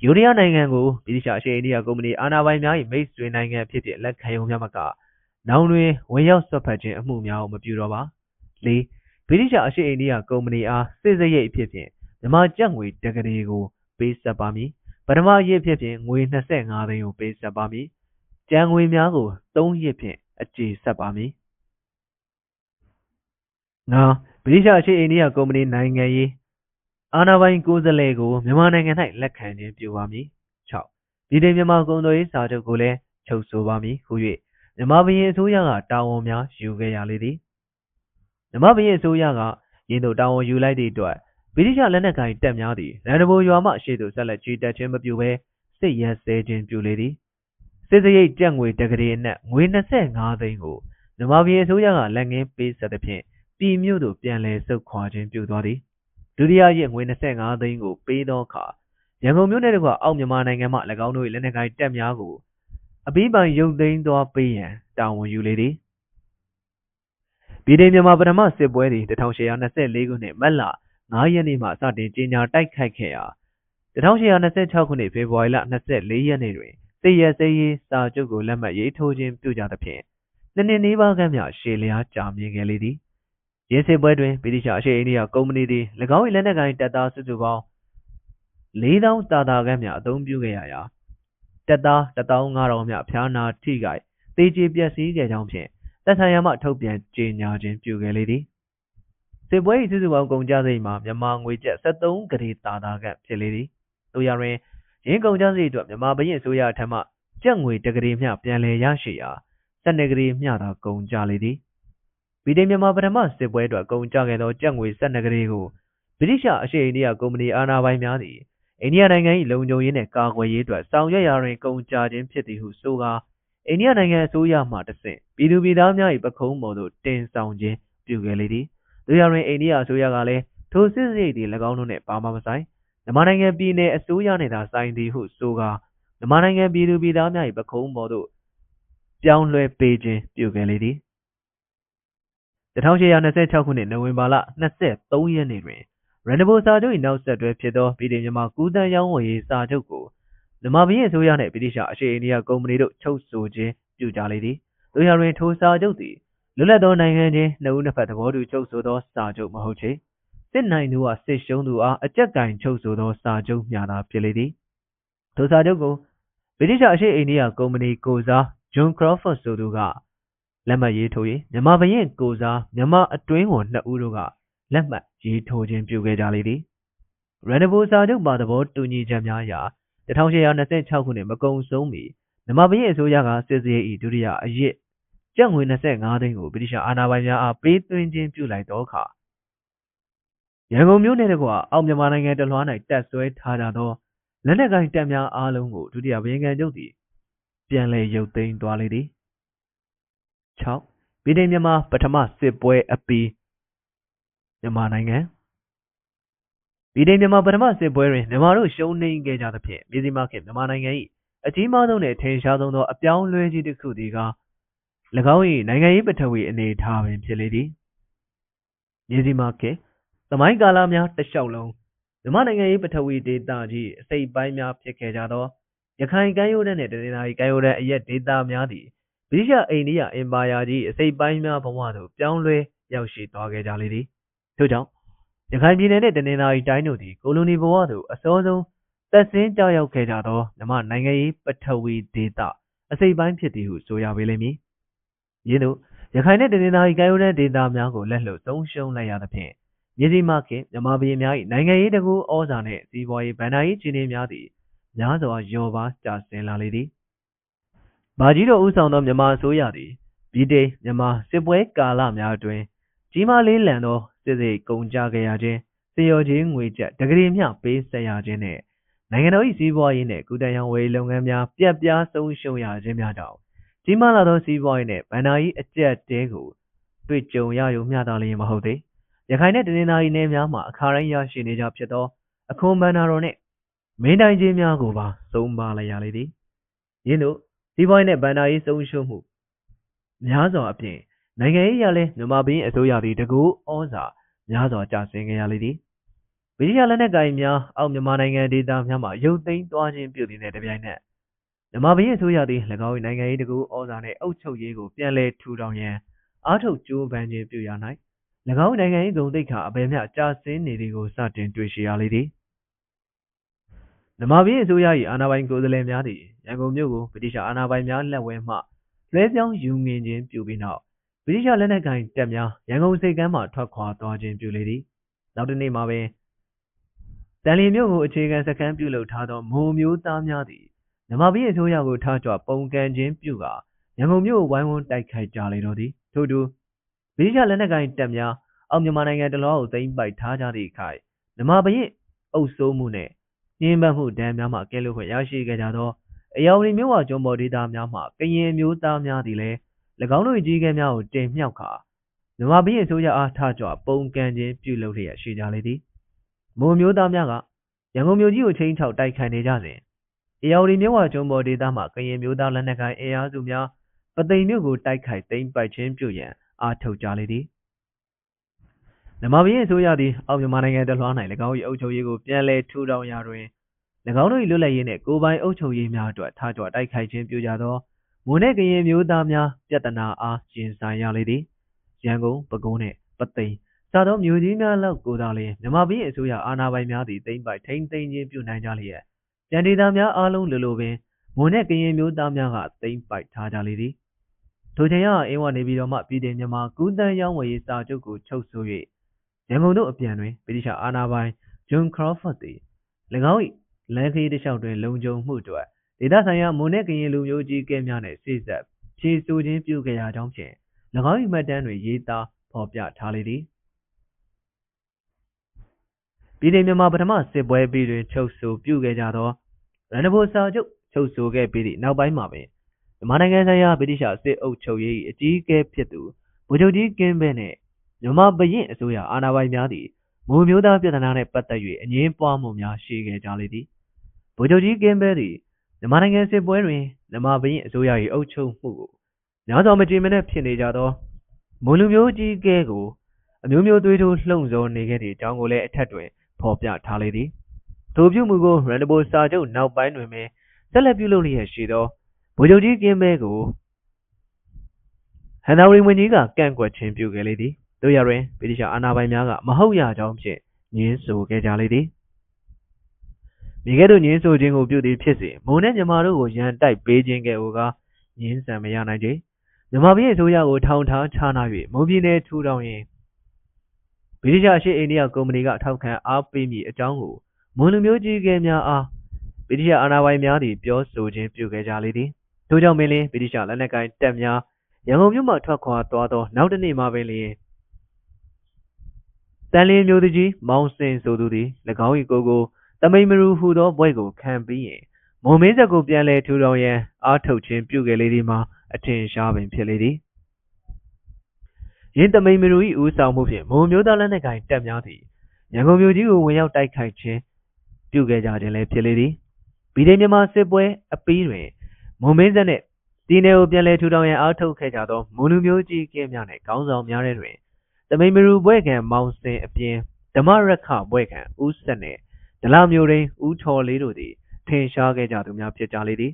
ယူရီးယားနိုင်ငံကိုဗြိတိရှအရှေ့အိန္ဒိယကုမ္ပဏီအာဏာပိုင်များ၏မိတ်ဆွေနိုင်ငံဖြစ်ဖြစ်လက်ခံရုံများမကနောင်တွင်ဝင်ရောက်ဆွတ်ဖက်ခြင်းအမှုများကိုမပြုတော့ပါ4ဗြိတိရှအရှေ့အိန္ဒိယကုမ္ပဏီအားစစ်စရိတ်ဖြစ်ဖြင့်မြန်မာကျပ်ငွေတက္ကသိုလ်ကိုပေးဆက်ပါမည်ပထမရစ်ဖြစ်ဖြင့်ငွေ25သိန်းကိုပေးဆက်ပါမည်ကျန်ငွေများကို3ရစ်ဖြင့်အကျေဆက်ပါမည်ဗြိတိရှအရှေ့အိန္ဒိယကုမ္ပဏီနိုင်ငံရေးအာဏာပိုင်ကိုယ်စားလှယ်ကိုမြန်မာနိုင်ငံ၌လက်ခံခြင်းပြုပါမည်6ပြည်ထောင်မြန်မာကုန်သွယ်ရေးစာချုပ်ကိုလည်းချုပ်ဆိုပါမည်ဟု၍မြန်မာဘုရင်အစိုးရကတာဝန်များယူခဲ့ရလေသည်မြန်မာဘုရင်အစိုးရကယင်းတို့တာဝန်ယူလိုက်သည့်အတွက်ဗြိတိရှလက်နက်ကိုင်တပ်များသည်ရန်ဒဗိုရွာမှရှေ့သို့ဆက်လက်ချီတက်ခြင်းမပြုဘဲစစ်ရက်စဲခြင်းပြုလေသည်စစ်စရိတ်ကျပ်ငွေတက္ကသိုလ်အနက်ငွေ25သိန်းကိုမြန်မာပြည်အစိုးရကလက်ငင်းပေးဆက်သဖြင့်ပြည်မြို့သို့ပြန်လည်ဆုတ်ခွာခြင်းပြုသွားသည် ဒုတိယရက်ငွေ25သိန်းကိုပေးသောအခါရန်ကုန်မြို့နယ်ကအောက်မြန်မာနိုင်ငံမှ၎င်းတို့၏လက်နက်ကိုင်တပ်များကိုအပြီးပိုင်ရုပ်သိမ်းသွားပေးရန်တာဝန်ယူလေသည်ပြည်ထောင်မြန်မာပထမစစ်ပွဲသည်1824ခုနှစ်မတ်လ9ရက်နေ့မှစတင်ကြေညာတိုက်ခိုက်ခဲ့ရာ1826ခုနှစ်ဖေဖော်ဝါရီလ24ရက်နေ့တွင်စစ်ရဲစည်းရေးစာချုပ်ကိုလက်မှတ်ရေးထိုးခြင်းပြုကြသဖြင့်နှစ်နီးပါးခန့်မျှရှည်လျားကြာမြင့်ခဲ့လေသည်ရင်းစစ်ပွဲတွင်ဗြိတိရှအရှေ့အိန္ဒိယကုမ္ပဏီသည်၎င်း၏လက်နက်ကိုင်တပ်သားစုစုပေါင်း4000တာတာခန့်မျှအသုံးပြုခဲ့ရာတပ်သား15000မျှဖျားနာထိခိုက်သေကျေပျက်စီးခဲ့ကြောင်းဖြင့်သက်ဆိုင်ရာမှထုတ်ပြန်ကြေညာခြင်းပြုခဲ့လေသည်စစ်ပွဲ၏စုစုပေါင်းကုန်ကျစရိတ်မှာမြန်မာငွေကျပ်73ကလေးတာတာခန့်ဖြစ်လေသည်တို့ရတွင်ရင်းကုန်ကျစရိတ်အတွက်မြန်မာဘရင်အစိုးရထံမှကျပ်ငွေ1ကလေးမျှပြန်လည်ရရှိရာ12ကလေးမျှသာကုန်ကျလေသည်ဗြိတိန်မြန်မာပထမစစ်ပွဲအတွက်ကုန်ကျခဲ့သောကျပ်ငွေ12ကလေးကိုဗြိတိရှအရှေ့အိန္ဒိယကုမ္ပဏီအာဏာပိုင်များသည်အိန္ဒိယနိုင်ငံ၏လုံခြုံရေးနှင့်ကာကွယ်ရေးအတွက်ဆောင်ရွက်ရာတွင်ကုန်ကျခြင်းဖြစ်သည်ဟုဆိုကာအိန္ဒိယနိုင်ငံအစိုးရမှတဆင့်ပြည်သူပြည်သားများ၏ပခုံးပေါ်သို့တင်ဆောင်ခြင်းပြုခဲ့လေသည်တို့ရတွင်အိန္ဒိယအစိုးရကလည်းထိုစစ်စရိတ်သည်၎င်းတို့နှင့်ဘာမှမဆိုင်မြန်မာနိုင်ငံပြည်내အစိုးရနှင့်သာဆိုင်သည်ဟုဆိုကာမြန်မာနိုင်ငံပြည်သူပြည်သားများ၏ပခုံးပေါ်သို့ပြောင်းလဲပေးခြင်းပြုခဲ့လေသည်1826ခုနှစ်နိုဝင်ဘာလ23ရက်နေ့တွင်ရန်နဘိုစာချုပ်၏နောက်ဆက်တွဲဖြစ်သောပြည်ထောင်မြန်မာကူးသန်းရောင်းဝယ်ရေးစာချုပ်ကိုမြန်မာဘရင်အစိုးရနှင့်ဗြိတိရှအရှေ့အိန္ဒိယကုမ္ပဏီတို့ချုပ်ဆိုခြင်းပြုကြလေသည်တို့ရတွင်ထိုစာချုပ်သည်လွတ်လပ်သောနိုင်ငံချင်းနှစ်ဦးနှစ်ဖက်သဘောတူချုပ်ဆိုသောစာချုပ်မဟုတ်ချေစစ်နိုင်သူကစစ်ရှုံးသူအားအကြက်ကင်ချုပ်ဆိုသောစာချုပ်မျှသာဖြစ်လေသည်ထိုစာချုပ်ကိုဗြိတိရှအရှေ့အိန္ဒိယကုမ္ပဏီကိုစားဂျွန်ခရော့ဖော့ဆိုသူကလက်မှတ်ရေးထိုး၍မြန်မာဘရင်ကိုစားမြန်မာအတွင်းဝန်2ဦးတို့ကလက်မှတ်ရေးထိုးခြင်းပြုခဲ့ကြလေသည်ရန်နဘိုစာချုပ်ပါသဘောတူညီချက်များအရ1826ခုနှစ်မကုန်ဆုံးမီမြန်မာဘရင်အစိုးရကစစ်စရိတ်၏ဒုတိယအရစ်ကျပ်ငွေ25သိန်းကိုဗြိတိရှအာဏာပိုင်များအားပေးသွင်းခြင်းပြုလိုက်သောအခါရန်ကုန်မြို့နယ်ကအောက်မြန်မာနိုင်ငံတလွှား၌တပ်ဆွဲထားကြသောလက်နက်ကိုင်တပ်များအားလုံးကိုဒုတိယဘရင်ခံချုပ်သည်ပြန်လည်ရုပ်သိမ်းသွားလေသည်6ပြည်ထောင်မြန်မာပထမစစ်ပွဲအပြီးမြန်မာနိုင်ငံပြည်ထောင်မြန်မာပထမစစ်ပွဲတွင်မြန်မာတို့ရှုံးနိမ့်ခဲ့ကြသဖြင့်မြေစီမာခေတ်မြန်မာနိုင်ငံ၏အကြီးမားဆုံးနှင့်ထင်ရှားဆုံးသောအပြောင်းလဲကြီးတစ်ခုသည်က၎င်း၏နိုင်ငံရေးပထဝီအနေအထားပင်ဖြစ်လေသည်မြေစီမာခေတ်သမိုင်းကာလများတစ်လျှောက်လုံးမြန်မာနိုင်ငံ၏ပထဝီဒေသကြီးအစိပ်ပိုင်းများဖြစ်ခဲ့ကြသောရခိုင်ကမ်းရိုးတန်းနှင့်တနင်္သာရီကမ်းရိုးတန်းအရက်ဒေသများသည်ဗြိတိရှအိန္ဒိယအင်ပါယာကြီးအစိပ်ပိုင်းများဘဝသို့ပြောင်းလဲရောက်ရှိသွားခဲ့ကြလေသည်ထို့ကြောင့်ရခိုင်ပြည်နယ်နှင့်တနင်္သာရီတိုင်းတို့သည်ကိုလိုနီဘဝသို့အစောဆုံးသက်ဆင်းကြောက်ရောက်ခဲ့ကြသောမြန်မာနိုင်ငံ၏ပထဝီဒေသအစိပ်ပိုင်းဖြစ်သည်ဟုဆိုရပေလိမ့်မည်ယင်းသို့ရခိုင်နှင့်တနင်္သာရီကမ်းရိုးတန်းဒေသများကိုလက်လွတ်ဆုံးရှုံးလိုက်ရသဖြင့်မြေစီမာခေတ်မြန်မာပြည်များ၏နိုင်ငံရေးတကူဩဇာနှင့်စီးပွားရေးဗဏ္ဍာရေးခြေအနေများသည်များစွာလျော့ပါးကျဆင်းလာလေသည်ဗာကြီးတော်ဦးဆောင်သောမြန်မာအစိုးရသည်ဗြိတိန်မြန်မာစစ်ပွဲကာလများအတွင်းကြီးမားလေးလံသောစစ်စရိတ်ကုန်ကျခဲ့ရခြင်းစေရော်ခြင်းငွေကျပ်တက္ကရီမျှပေးဆက်ရခြင်းနှင့်နိုင်ငံတော်၏စီးပွားရေးနှင့်ကုသရေးဝယ်လုပ်ငန်းများပြတ်ပြားဆုံးရှုံးရခြင်းများကြောင့်ကြီးမားလာသောစီးပွားရေးနှင့်ဗဏ္ဍာရေးအကျပ်တဲကိုတွေ့ကြုံရယူမျှသာလျှင်မဟုတ်သေးရခိုင်နှင့်တနင်္သာရီနယ်များမှာအခါတိုင်းရရှိနေကြဖြစ်သောအခွန်ဘဏ္ဍာတော်နှင့်မင်းတိုင်းချင်းများကိုပါသုံးပါလိုက်ရလေသည်ယင်းသို့စီးပွားရေးနှင့်ဗဏ္ဍာရေးဆုံးရှုံးမှုများစွာအပြင်နိုင်ငံရေးရလဲမြန်မာပြည်အစိုးရသည်တကူဩဇာများစွာကျဆင်းခဲ့ရလေသည်ဗြိတိရှလက်နက်ကိုင်များအောက်မြန်မာနိုင်ငံဒေသများမှာရုပ်သိမ်းသွားခြင်းပြုသည်နှင့်တပြိုင်နက်မြန်မာပြည်အစိုးရသည်၎င်း၏နိုင်ငံရေးတကူဩဇာနှင့်အုပ်ချုပ်ရေးကိုပြန်လည်ထူထောင်ရန်အားထုတ်ကြိုးပမ်းခြင်းပြုရ၌၎င်းနိုင်ငံရေးဂုဏ်သိက္ခာအဘယ်မျှကျဆင်းနေသည်ကိုစတင်တွေ့ရှိရလေသည်မြန်မာပြည်အစိုးရ၏အာဏာပိုင်ကိုယ်စားလှယ်များသည်ရန်ကုန်မြို့ကိုဗြိတိရှအာဏာပိုင်များလက်ဝဲမှလွှဲပြောင်းယူငင်ခြင်းပြုပြီးနောက်ဗြိတိရှလက်နက်ကိုင်တပ်များရန်ကုန်စိတ်ကမ်းမှထွက်ခွာသွားခြင်းပြုလေသည်နောက်တစ်နေ့မှာပင်တန်လျင်မြို့ကိုအခြေခံစခန်းပြုလုပ်ထားသောမိုးမျိုးသားများသည်မြန်မာပြည်အစိုးရကိုထားကြွပုန်ကန်ခြင်းပြုကာရန်ကုန်မြို့ကိုဝိုင်းဝန်းတိုက်ခိုက်ကြလေတော့သည်ထို့တူဗြိတိရှလက်နက်ကိုင်တပ်များအောက်မြန်မာနိုင်ငံတလွှားကိုသိမ်းပိုက်ထားကြသည့်အခါမြန်မာပြည်အုပ်စိုးမှုနှင့်ညှဉ်းပန်းမှုဒဏ်များမှကဲလို့ခွင့်ရရှိခဲ့ကြသောအရာဝတီမြို့ဝကျွန်းပေါ်ဒေသများမှကရင်မျိုးသားများသည်လည်း၎င်းတို့ကြီးကဲများကိုတင်မြှောက်ကာမြန်မာပြည်အစိုးရအားထားကြွပုန်ကန်ခြင်းပြုလုပ်လျက်ရှိကြလေသည် မိုးမျိုးသားများကရန်ကုန်မြို့ကြီးကိုချင်းချောက်တိုက်ခိုက်နေကြစဉ်အေယာဝတီမြဝကျုံပေါ်ဒေသမှာကရင်မျိုးသားလက်နက်ကိုင်အင်အားစုများပသိမ်မြို့ကိုတိုက်ခိုက်သိမ်းပိုက်ခြင်းပြုရန်အားထုတ်ကြလေသည်မြန်မာပြည်အစိုးရသည်အောက်မြန်မာနိုင်ငံတလွှား၌၎င်း၏အုပ်ချုပ်ရေးကိုပြန်လည်ထူထောင်ရာတွင်၎င်းတို့၏လွတ်လပ်ရေးနှင့်ကိုယ်ပိုင်အုပ်ချုပ်ရေးများအတွက်ထားကြွတိုက်ခိုက်ခြင်းပြုကြသောမိုးနှင့်ကရင်မျိုးသားများပြဿနာအားရင်ဆိုင်ရလေသည်ရန်ကုန်ပဲခူးနှင့်ပသိမ်စသောမြို့ကြီးများလောက်ကိုသာလျှင်မြန်မာပြည်အစိုးရအာဏာပိုင်များသည်သိမ်းပိုက်ထိန်းသိမ်းခြင်းပြုနိုင်ကြလျက်ကြံဒေသများအားလုံးလိုပင်မိုးနှင့်ကရင်မျိုးသားများကသိမ်းပိုက်ထားကြလေသည်ထိုချိန်ကအင်းဝနေပြည်တော်မှပြည်တင်မြန်မာကူးတန်းရောင်းဝယ်ရေးစာချုပ်ကိုချုပ်ဆို၍ရန်ကုန်သို့အပြန်တွင်ဗြိတိရှအာဏာပိုင်ဂျွန်ခရော့ဖတ်သည်၎င်း၏လမ်းခရီးတစ်လျှောက်တွင်လုံခြုံမှုအတွက်ဒေသဆိုင်ရာမိုးနှင့်ကရင်လူမျိုးကြီးကဲများနှင့်ဆက်ဆက်ဖြည့်ဆို့ခြင်းပြုခဲ့ရာကြောင်းဖြင့်၎င်း၏မှတ်တမ်းတွင်ရေးသားဖော်ပြထားလေသည်ပြည်တင်မြန်မာပထမစစ်ပွဲပြီးတွင်ချုပ်ဆိုပြုခဲ့ကြသောရန်နဘိုစာချုပ်ချုပ်ဆိုခဲ့ပြီးသည့်နောက်ပိုင်းမှာပင်မြန်မာနိုင်ငံဆိုင်ရာဗြိတိရှစစ်အုပ်ချုပ်ရေးအကြီးအကဲဖြစ်သူဗိုလ်ချုပ်ကြီးကင်းဘဲနှင့်မြန်မာဘရင်အစိုးရအာဏာပိုင်များသည်မိုးမျိုးသားပြဿနာနှင့်ပတ်သက်၍အငြင်းပွားမှုများရှိခဲ့ကြလေသည်ဗိုလ်ချုပ်ကြီးကင်းဘဲသည်မြန်မာနိုင်ငံစစ်ပွဲတွင်မြန်မာဘရင်အစိုးရ၏အုပ်ချုပ်မှုကိုများစွာမကျေမနပ်ဖြစ်နေကြသောမိုးလူမျိုးကြီးကဲကိုအမျိုးမျိုးသွေးထိုးလှုံ့ဆော်နေခဲ့သည့်အကြောင်းကိုလည်းအထက်တွင်ဖော်ပြထားလေသည်ထိုပြုမှုကိုရန်နဘိုစာချုပ်နောက်ပိုင်းတွင်ပင်ဆက်လက်ပြုလုပ်လျက်ရှိသောဗိုလ်ချုပ်ကြီးကင်းဘဲကိုဟန်နာရီဝန်ကြီးကကန့်ကွက်ခြင်းပြုခဲ့လေသည်တို့ရတွင်ဗြိတိရှအာဏာပိုင်များကမဟုတ်ရကြောင်းဖြင့်ညှင်းဆိုခဲ့ကြလေသည်မိခဲ့သို့ညှင်းဆိုခြင်းကိုပြုသည်ဖြစ်စေမိုးနှင့်မြန်မာတို့ကိုရန်တိုက်ပေးခြင်းကဲ့သို့ကာညှင်းဆန်မရနိုင်ကြမြန်မာပြည်အစိုးရကိုထောင်ထားချနာ၍မွန်ပြည်နယ်ထူထောင်ရင်ဗြိတိရှအရှေ့အိန္ဒိယကုမ္ပဏီကထောက်ခံအားပေးမည့်အကြောင်းကိုမွန်လူမျိုးကြီးကဲများအားဗြိတိရှအာဏာပိုင်များသည်ပြောဆိုခြင်းပြုခဲ့ကြလေသည်ထို့ကြောင့်ပင်လျှင်ဗြိတိရှလက်နက်ကိုင်တပ်များရန်ကုန်မြို့မှထွက်ခွာသွားသောနောက်တစ်နေ့မှာပင်လျှင်တန်လျင်မျိုးသူကြီးမောင်စင်ဆိုသူသည်၎င်း၏ကိုယ်ကိုတမိန်မရူဟူသောဘွဲ့ကိုခံပြီးရင်မွန်မင်းဆက်ကိုပြန်လည်ထူထောင်ရန်အားထုတ်ခြင်းပြုခဲ့လေသည်မှာအထင်ရှားပင်ဖြစ်လေသည်ယင်းတမိန်မရူ၏ဦးဆောင်မှုဖြင့်မွန်မျိုးသားလက်နက်ကိုင်တပ်များသည်ရန်ကုန်မြို့ကြီးကိုဝင်ရောက်တိုက်ခိုက်ခြင်းပြုခဲ့ကြခြင်းလည်းဖြစ်လေသည်ပြည်ထောင်မြန်မာစစ်ပွဲအပြီးတွင်မွန်မင်းဆက်နှင့်ပြည်နယ်ကိုပြန်လည်ထူထောင်ရန်အားထုတ်ခဲ့ကြသောမွန်လူမျိုးကြီးကဲများနှင့်ခေါင်းဆောင်များတွင်တမိန်မရူဘွဲ့ခံမောင်စင်အပြင်ဓမ္မရခဘွဲ့ခံဦးဆက်နှင့်ဒလမျိုးရင်းဦးထော်လေးတို့သည်ထင်ရှားခဲ့ကြသူများဖြစ်ကြလေသည်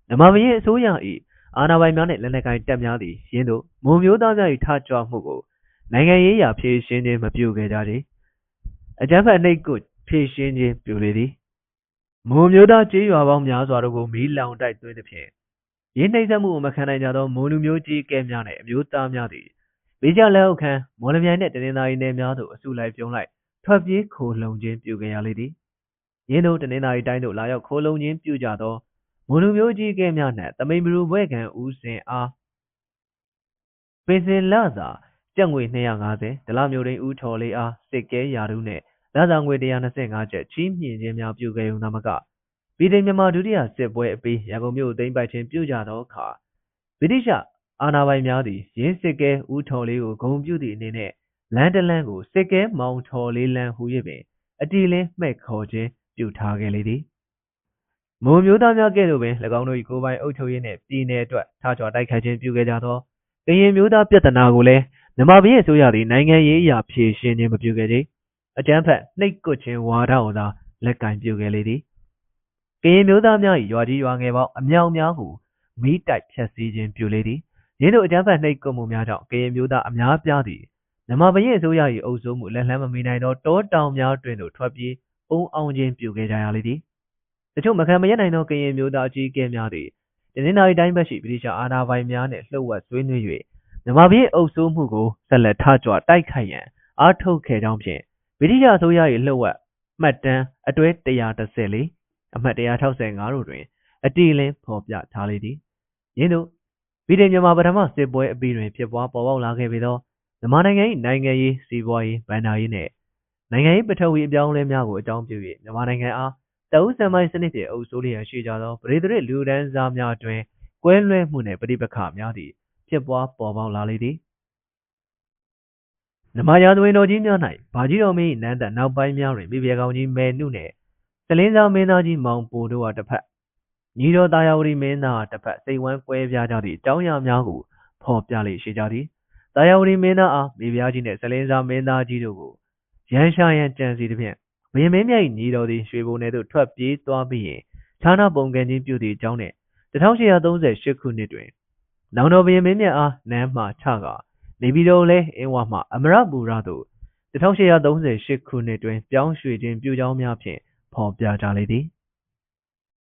မြန်မာပြည်အစိုးရ၏အာဏာပိုင်များနှင့်လက်နက်ကိုင်တပ်များသည်ယင်းသို့မွန်မျိုးသားများ၏ထကြွမှုကိုနိုင်ငံရေးရာဖြည့်ရှင်းခြင်းမပြုခဲ့ကြချေအကြမ်းဖက်နှိပ်ကွပ်ဖြည့်ရှင်းခြင်းပြုလေသည်မွန်မျိုးသားကြေးရွာပေါင်းများစွာတို့ကိုမီးလောင်တိုက်သွင်းသဖြင့်ရင်းနှိပ်စက်မှုကိုမခံနိုင်ကြသောမွန်လူမျိုးကြီးကဲများနှင့်အမျိုးသားများသည်ဗြိတိရှလက်အောက်ခံမော်လမြိုင်နှင့်တနင်္သာရီနယ်များသို့အစုလိုက်ပြုံလိုက်ထွက်ပြေးခိုလှုံခြင်းပြုခဲ့ရလေသည်ယင်းသို့တနင်္သာရီတိုင်းသို့လာရောက်ခိုလှုံခြင်းပြုကြသောမွန်လူမျိုးကြီးကဲများနှင့်တမိန်မရူဘွဲ့ခံဦးစင်အားပင်စင်လစာကျပ်ငွေ250ဒလမျိုးရင်းဦးထော်လေးအားစစ်ကဲရာထူးနှင့်လစာငွေ125ကျပ်ချီးမြှင့်ခြင်းများပြုခဲ့ုံသာမကပြည်ထောင်မြန်မာဒုတိယစစ်ပွဲအပြီးရန်ကုန်မြို့သိမ်းပိုက်ခြင်းပြုကြသောအခါဗြိတိရှအာဏာပိုင်များသည်ရင်းစစ်ကဲဦးထော်လေးကိုဂုဏ်ပြုသည့်အနေနဲ့လမ်းတလမ်းကိုစစ်ကဲမောင်ထော်လေးလမ်းဟူ၍ပင်အတီလင်းမှဲ့ခေါ်ခြင်းပြုထားခဲ့လေသည်မွန်မျိုးသားများကဲ့သို့ပင်၎င်းတို့၏ကိုယ်ပိုင်အုပ်ချုပ်ရေးနှင့်ပြည်နယ်အတွက်ထားကြွတိုက်ခိုက်ခြင်းပြုခဲ့ကြသောကရင်မျိုးသားပြဿနာကိုလည်းမြန်မာပြည်အစိုးရသည်နိုင်ငံရေးအရာဖြည့်ရှင်းခြင်းမပြုခဲ့ချေအကြမ်းဖက်နှိပ်ကွပ်ခြင်းဝါဒကိုသာလက်ကင်ပြုခဲ့လေသည်ကရင်မျိုးသားများ၏ရွာကြီးရွာငယ်ပေါင်းအမြောက်များကိုမီးတိုက်ဖျက်ဆီးခြင်းပြုလေသည်ယင်းတို့အကြမ်းဖက်နှိပ်ကွပ်မှုများကြောင့်ကရင်မျိုးသားအများပြားသည်မြန်မာပြည်အစိုးရ၏အုပ်စိုးမှုလက်လှမ်းမမီနိုင်သောတောတောင်များတွင်သို့ထွက်ပြေးပုန်းအောင်ခြင်းပြုခဲ့ကြရလေသည်တချို့မခံမရပ်နိုင်သောကရင်မျိုးသားအကြီးအကဲများသည်တနင်္သာရီတိုင်းဘက်ရှိဗြိတိရှအာဏာပိုင်များနှင့်လှုပ်ဝက်ဆွေးနွေး၍မြန်မာပြည်အုပ်စိုးမှုကိုဆက်လက်ထကြွတိုက်ခိုက်ရန်အားထုတ်ခဲ့ကြောင်းဖြင့်ဗြိတိရှအစိုးရ၏လှုပ်ဝက်မှတ်တမ်းအတွဲ114အမှတ်165တို့တွင်အတီလင်းဖော်ပြထားလေသည်ယင်းသို့ပြည်ထောင်မြန်မာပထမစစ်ပွဲအပြီးတွင်ဖြစ်ပွားပေါ်ပေါက်လာခဲ့ပေသောမြန်မာနိုင်ငံ၏နိုင်ငံရေးစီးပွားရေးဗဏ္ဍာရေးနှင့်နိုင်ငံရေးပထဝီအပြောင်းအလဲများကိုအကြောင်းပြု၍မြန်မာနိုင်ငံအားတအုပ်ဆံမိုင်းစနစ်ဖြင့်အုပ်စိုးလျက်ရှိကြသောပရိသေလူဒန်းစားများတွင်ကွဲလွဲမှုနှင့်ပဋိပက္ခများသည်ဖြစ်ပွားပေါ်ပေါက်လာလေသည် နမယာသွေးတော်ကြီးများ၌ဘာကြီးတော်မင်း၏နန်းသက်နောက်ပိုင်းများတွင်မိဖုရားကောင်းကြီးမဲနုနှင့်စလင်းစားမင်းသားကြီးမောင်ပိုတို့အားတစ်ဖက်ညီတော်တာယာဝတီမင်းသားအားတစ်ဖက်စိတ်ဝမ်းကွဲပြားကြသည့်အကြောင်းအရာများကိုဖော်ပြလေ့ရှိကြသည်တာယာဝတီမင်းသားအားမိဖုရားကြီးနှင့်စလင်းစားမင်းသားကြီးတို့ကိုရန်ရှာရန်ကြံစီသည်ဖြင့်ဘုရင်မင်းမြတ်၏ညီတော်သည်ရွှေဘုံနယ်သို့ထွက်ပြေးသွားပြီးရင်ခြားနာပုံကန်ခြင်းပြုသည့်အကြောင်းနှင့်1838ခုနှစ်တွင်နောင်တော်ဘုရင်မင်းမြတ်အားနန်းမှချကာနေပြည်တော်လဲအင်းဝမှအမရပူရသို့1838ခုနှစ်တွင်ပြောင်းရွှေ့ခြင်းပြုကြောင်းများဖြင့်ဖော်ပြကြလေသည်